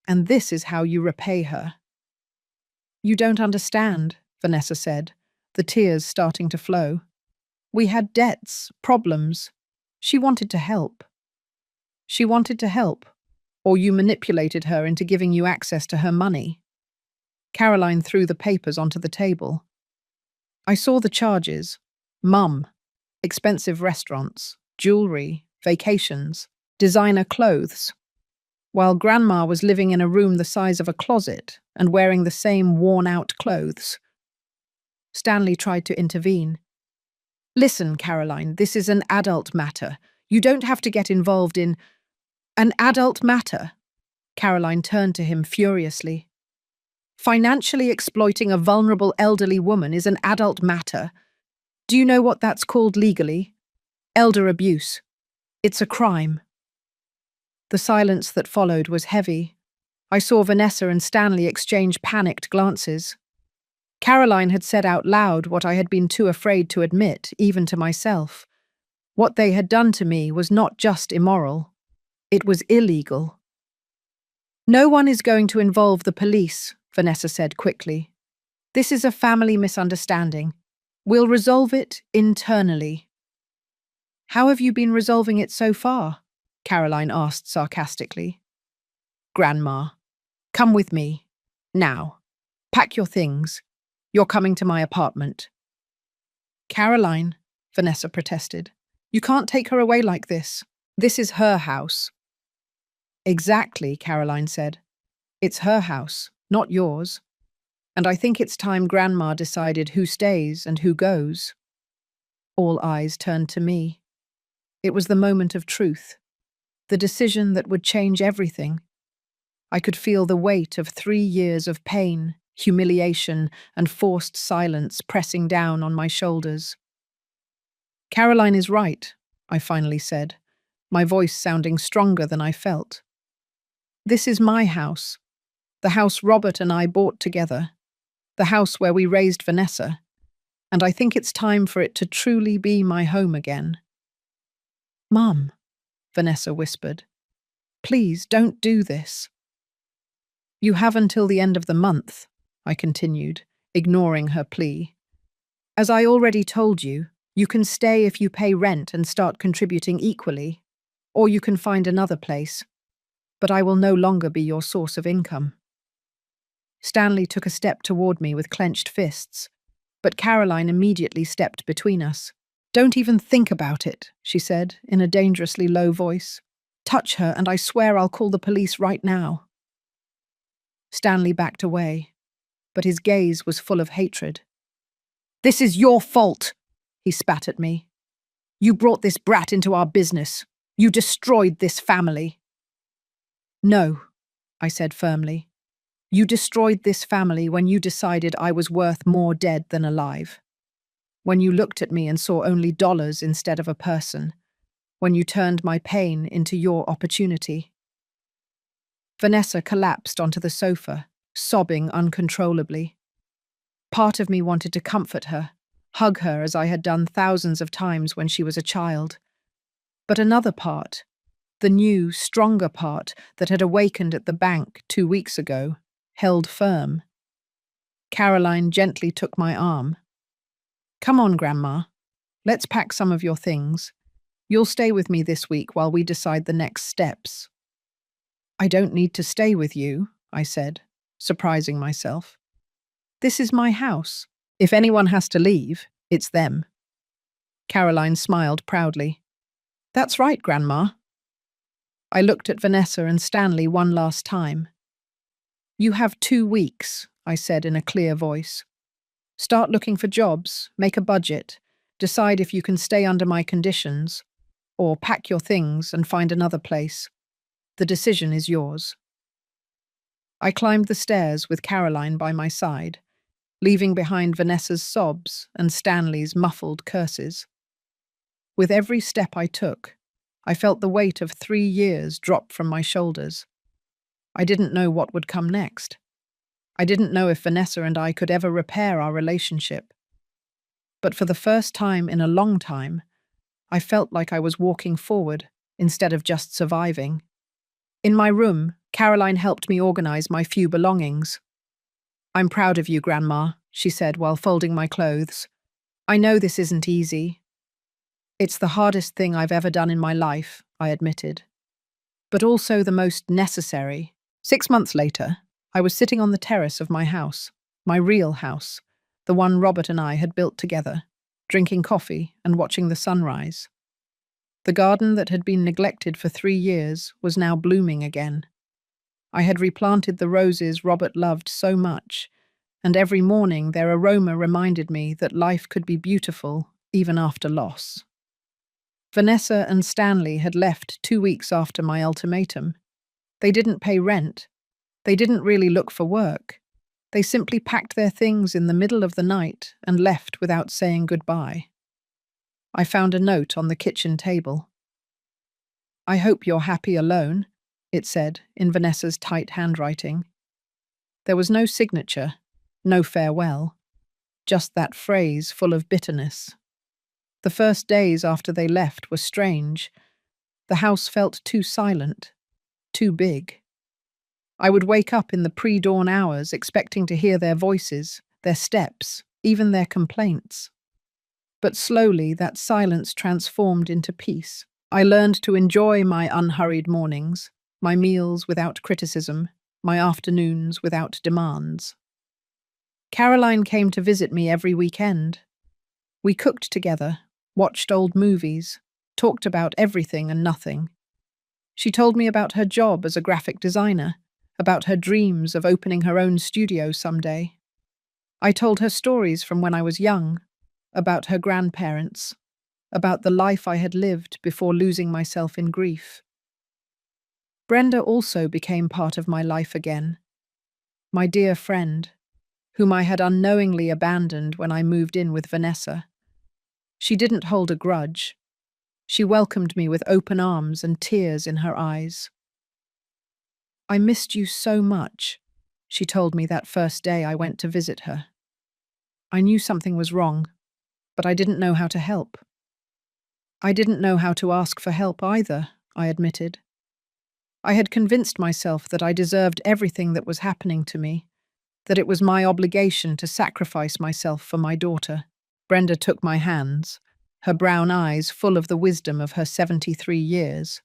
And this is how you repay her. You don't understand, Vanessa said, the tears starting to flow. We had debts, problems. She wanted to help. She wanted to help, or you manipulated her into giving you access to her money. Caroline threw the papers onto the table. I saw the charges. Mum, expensive restaurants, jewelry, vacations, designer clothes, while Grandma was living in a room the size of a closet and wearing the same worn-out clothes. Stanley tried to intervene. Listen, Caroline, this is an adult matter. You don't have to get involved in an adult matter. Caroline turned to him furiously. Financially exploiting a vulnerable elderly woman is an adult matter. Do you know what that's called legally? Elder abuse. It's a crime. The silence that followed was heavy. I saw Vanessa and Stanley exchange panicked glances. Caroline had said out loud what I had been too afraid to admit, even to myself. What they had done to me was not just immoral. It was illegal. No one is going to involve the police, Vanessa said quickly. This is a family misunderstanding. We'll resolve it internally. How have you been resolving it so far? Caroline asked sarcastically. Grandma, come with me. Now. Pack your things. You're coming to my apartment. Caroline, Vanessa protested. You can't take her away like this. This is her house. Exactly, Caroline said. It's her house, not yours. And I think it's time Grandma decided who stays and who goes. All eyes turned to me. It was the moment of truth. The decision that would change everything. I could feel the weight of 3 years of pain, humiliation, and forced silence pressing down on my shoulders. Caroline is right, I finally said, my voice sounding stronger than I felt. This is my house, the house Robert and I bought together, the house where we raised Vanessa, and I think it's time for it to truly be my home again. Mum, Vanessa whispered, please don't do this. You have until the end of the month, I continued, ignoring her plea. As I already told you, you can stay if you pay rent and start contributing equally, or you can find another place, but I will no longer be your source of income. Stanley took a step toward me with clenched fists, but Caroline immediately stepped between us. Don't even think about it, she said in a dangerously low voice. Touch her and I swear I'll call the police right now. Stanley backed away, but his gaze was full of hatred. This is your fault, he spat at me. You brought this brat into our business. You destroyed this family. No, I said firmly. You destroyed this family when you decided I was worth more dead than alive. When you looked at me and saw only dollars instead of a person. When you turned my pain into your opportunity. Vanessa collapsed onto the sofa, sobbing uncontrollably. Part of me wanted to comfort her, hug her as I had done thousands of times when she was a child. But another part, the new, stronger part that had awakened at the bank 2 weeks ago, held firm. Caroline gently took my arm. Come on, Grandma. Let's pack some of your things. You'll stay with me this week while we decide the next steps. I don't need to stay with you, I said, surprising myself. This is my house. If anyone has to leave, it's them. Caroline smiled proudly. That's right, Grandma. I looked at Vanessa and Stanley one last time. You have 2 weeks, I said in a clear voice. Start looking for jobs, make a budget, decide if you can stay under my conditions, or pack your things and find another place. The decision is yours. I climbed the stairs with Caroline by my side, leaving behind Vanessa's sobs and Stanley's muffled curses. With every step I took, I felt the weight of 3 years drop from my shoulders. I didn't know what would come next. I didn't know if Vanessa and I could ever repair our relationship. But for the first time in a long time, I felt like I was walking forward instead of just surviving. In my room, Caroline helped me organize my few belongings. I'm proud of you, Grandma, she said while folding my clothes. I know this isn't easy. It's the hardest thing I've ever done in my life, I admitted. But also the most necessary. 6 months later, I was sitting on the terrace of my house, my real house, the one Robert and I had built together, drinking coffee and watching the sunrise. The garden that had been neglected for 3 years was now blooming again. I had replanted the roses Robert loved so much, and every morning their aroma reminded me that life could be beautiful even after loss. Vanessa and Stanley had left 2 weeks after my ultimatum. They didn't pay rent. They didn't really look for work. They simply packed their things in the middle of the night and left without saying goodbye. I found a note on the kitchen table. I hope you're happy alone, it said in Vanessa's tight handwriting. There was no signature, no farewell, just that phrase full of bitterness. The first days after they left were strange. The house felt too silent, too big. I would wake up in the pre-dawn hours expecting to hear their voices, their steps, even their complaints. But slowly that silence transformed into peace. I learned to enjoy my unhurried mornings, my meals without criticism, my afternoons without demands. Caroline came to visit me every weekend. We cooked together, watched old movies, talked about everything and nothing. She told me about her job as a graphic designer, about her dreams of opening her own studio someday. I told her stories from when I was young, about her grandparents, about the life I had lived before losing myself in grief. Brenda also became part of my life again, my dear friend, whom I had unknowingly abandoned when I moved in with Vanessa. She didn't hold a grudge. She welcomed me with open arms and tears in her eyes. I missed you so much, she told me that first day I went to visit her. I knew something was wrong, but I didn't know how to help. I didn't know how to ask for help either, I admitted. I had convinced myself that I deserved everything that was happening to me, that it was my obligation to sacrifice myself for my daughter. Brenda took my hands, her brown eyes full of the wisdom of her 73 years.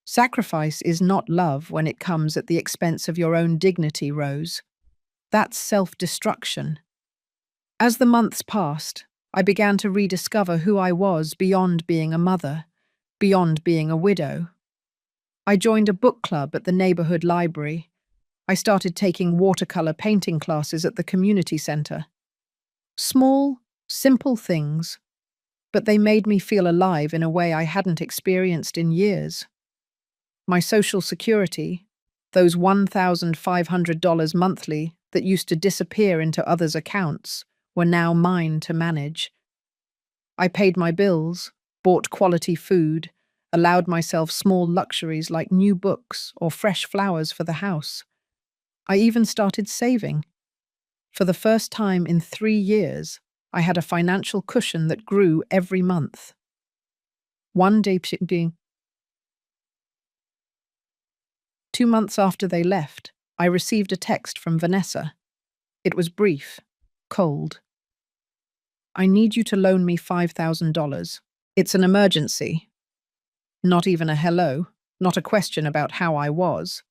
Sacrifice is not love when it comes at the expense of your own dignity, Rose. That's self-destruction. As the months passed, I began to rediscover who I was beyond being a mother, beyond being a widow. I joined a book club at the neighborhood library. I started taking watercolor painting classes at the community center. Small, simple things, but they made me feel alive in a way I hadn't experienced in years. My social security, those $1,500 monthly that used to disappear into others' accounts, were now mine to manage. I paid my bills, bought quality food, allowed myself small luxuries like new books or fresh flowers for the house. I even started saving. For the first time in 3 years, I had a financial cushion that grew every month. One day, 2 months after they left, I received a text from Vanessa. It was brief, cold. I need you to loan me $5,000. It's an emergency. Not even a hello, not a question about how I was,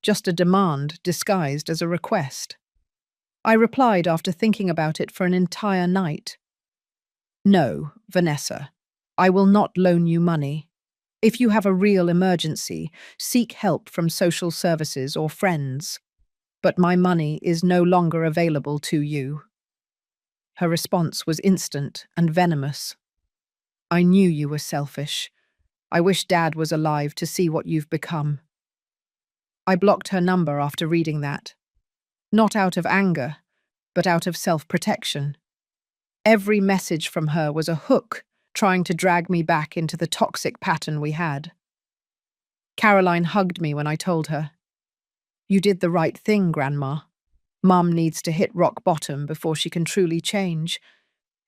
just a demand disguised as a request. I replied after thinking about it for an entire night. No, Vanessa, I will not loan you money. If you have a real emergency, seek help from social services or friends. But my money is no longer available to you. Her response was instant and venomous. I knew you were selfish. I wish Dad was alive to see what you've become. I blocked her number after reading that. Not out of anger, but out of self-protection. Every message from her was a hook trying to drag me back into the toxic pattern we had. Caroline hugged me when I told her, "You did the right thing, Grandma. Mum needs to hit rock bottom before she can truly change,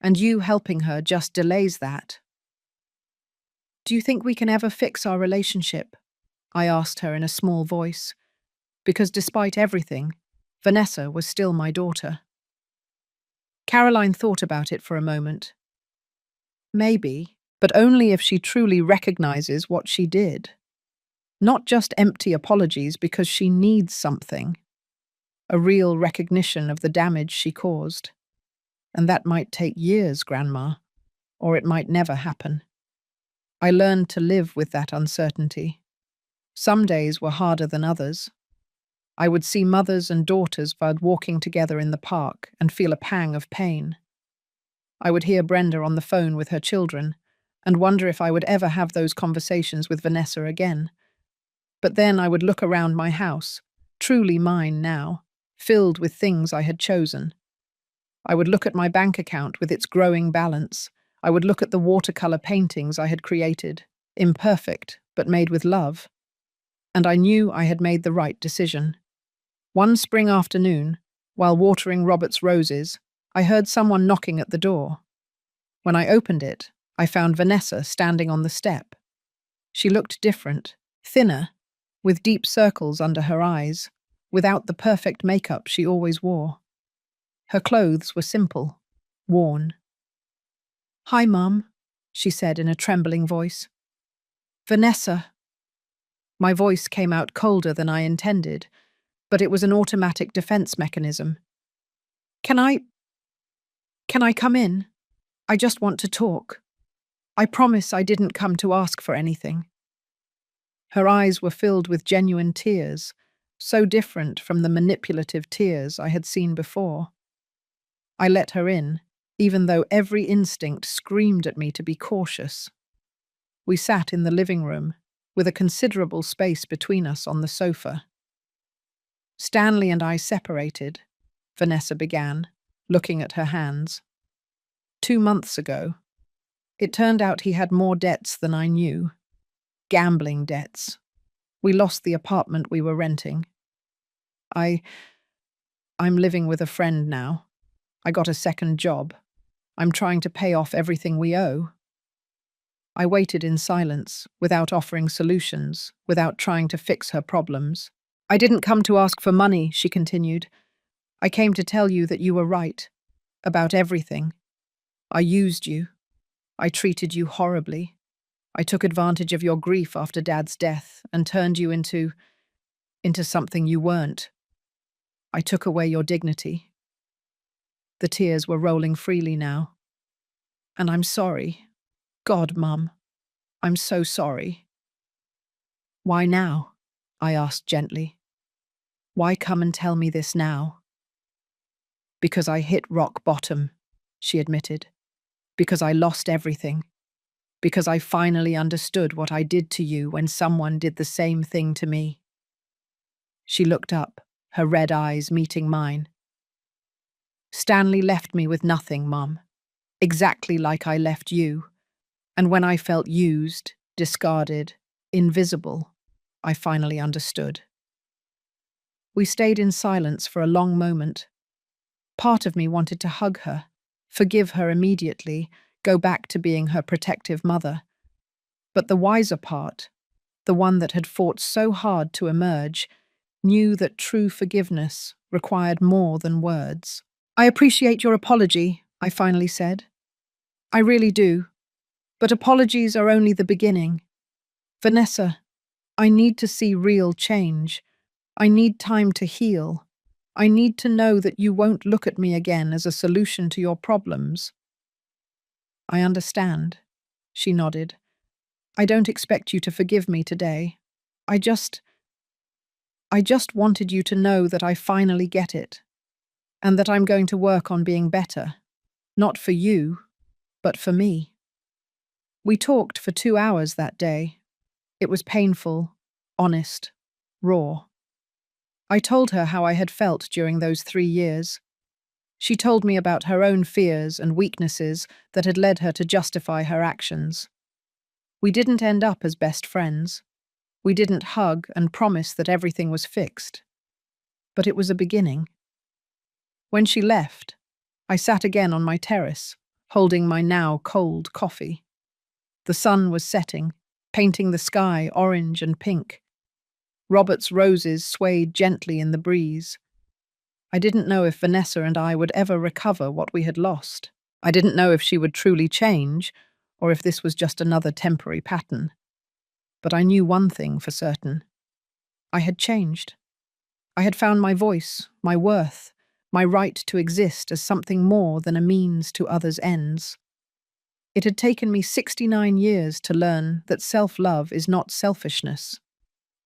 and you helping her just delays that." "Do you think we can ever fix our relationship?" I asked her in a small voice, because despite everything, Vanessa was still my daughter. Caroline thought about it for a moment. Maybe, but only if she truly recognizes what she did. Not just empty apologies because she needs something. A real recognition of the damage she caused. And that might take years, Grandma, or it might never happen. I learned to live with that uncertainty. Some days were harder than others. I would see mothers and daughters walking together in the park and feel a pang of pain. I would hear Brenda on the phone with her children and wonder if I would ever have those conversations with Vanessa again. But then I would look around my house, truly mine now, filled with things I had chosen. I would look at my bank account with its growing balance. I would look at the watercolor paintings I had created, imperfect, but made with love. And I knew I had made the right decision. One spring afternoon, while watering Robert's roses, I heard someone knocking at the door. When I opened it, I found Vanessa standing on the step. She looked different, thinner, with deep circles under her eyes, without the perfect makeup she always wore. Her clothes were simple, worn. "Hi, Mum," she said in a trembling voice. "Vanessa." My voice came out colder than I intended, but it was an automatic defense mechanism. Can I come in? I just want to talk. I promise I didn't come to ask for anything." Her eyes were filled with genuine tears, so different from the manipulative tears I had seen before. I let her in, even though every instinct screamed at me to be cautious. We sat in the living room, with a considerable space between us on the sofa. "Stanley and I separated," Vanessa began, looking at her hands. 2 months ago. It turned out he had more debts than I knew. Gambling debts. We lost the apartment we were renting. I'm living with a friend now. I got a second job. I'm trying to pay off everything we owe. I waited in silence, without offering solutions, without trying to fix her problems. I didn't come to ask for money, she continued. I came to tell you that you were right. About everything. I used you. I treated you horribly. I took advantage of your grief after Dad's death and turned you into something you weren't. I took away your dignity. The tears were rolling freely now. And I'm sorry. God, Mum, I'm so sorry. Why now? I asked gently. Why come and tell me this now? Because I hit rock bottom, she admitted. Because I lost everything. Because I finally understood what I did to you when someone did the same thing to me. She looked up, her red eyes meeting mine. Stanley left me with nothing, Mum. Exactly like I left you. And when I felt used, discarded, invisible, I finally understood. We stayed in silence for a long moment. Part of me wanted to hug her, forgive her immediately, go back to being her protective mother. But the wiser part, the one that had fought so hard to emerge, knew that true forgiveness required more than words. I appreciate your apology, I finally said. I really do. But apologies are only the beginning. Vanessa, I need to see real change. I need time to heal. I need to know that you won't look at me again as a solution to your problems. I understand, she nodded. I don't expect you to forgive me today. I just wanted you to know that I finally get it, and that I'm going to work on being better, not for you, but for me. We talked for 2 hours that day. It was painful, honest, raw. I told her how I had felt during those 3 years. She told me about her own fears and weaknesses that had led her to justify her actions. We didn't end up as best friends. We didn't hug and promise that everything was fixed. But it was a beginning. When she left, I sat again on my terrace, holding my now cold coffee. The sun was setting, painting the sky orange and pink. Robert's roses swayed gently in the breeze. I didn't know if Vanessa and I would ever recover what we had lost. I didn't know if she would truly change, or if this was just another temporary pattern. But I knew one thing for certain. I had changed. I had found my voice, my worth, my right to exist as something more than a means to others' ends. It had taken me 69 years to learn that self-love is not selfishness,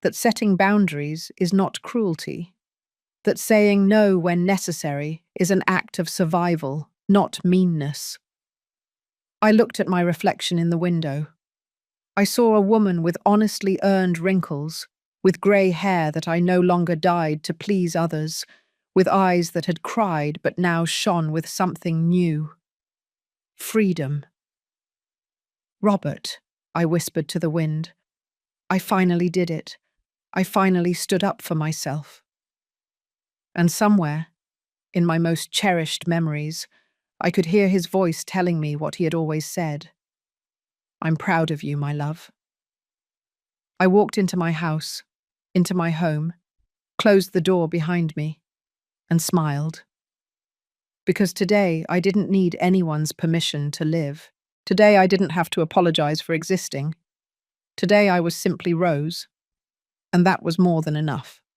that setting boundaries is not cruelty, that saying no when necessary is an act of survival, not meanness. I looked at my reflection in the window. I saw a woman with honestly earned wrinkles, with grey hair that I no longer dyed to please others, with eyes that had cried but now shone with something new. Freedom. Robert, I whispered to the wind. I finally did it. I finally stood up for myself. And somewhere, in my most cherished memories, I could hear his voice telling me what he had always said. I'm proud of you, my love. I walked into my house, into my home, closed the door behind me, and smiled. Because today I didn't need anyone's permission to live. Today I didn't have to apologize for existing. Today I was simply Rose, and that was more than enough.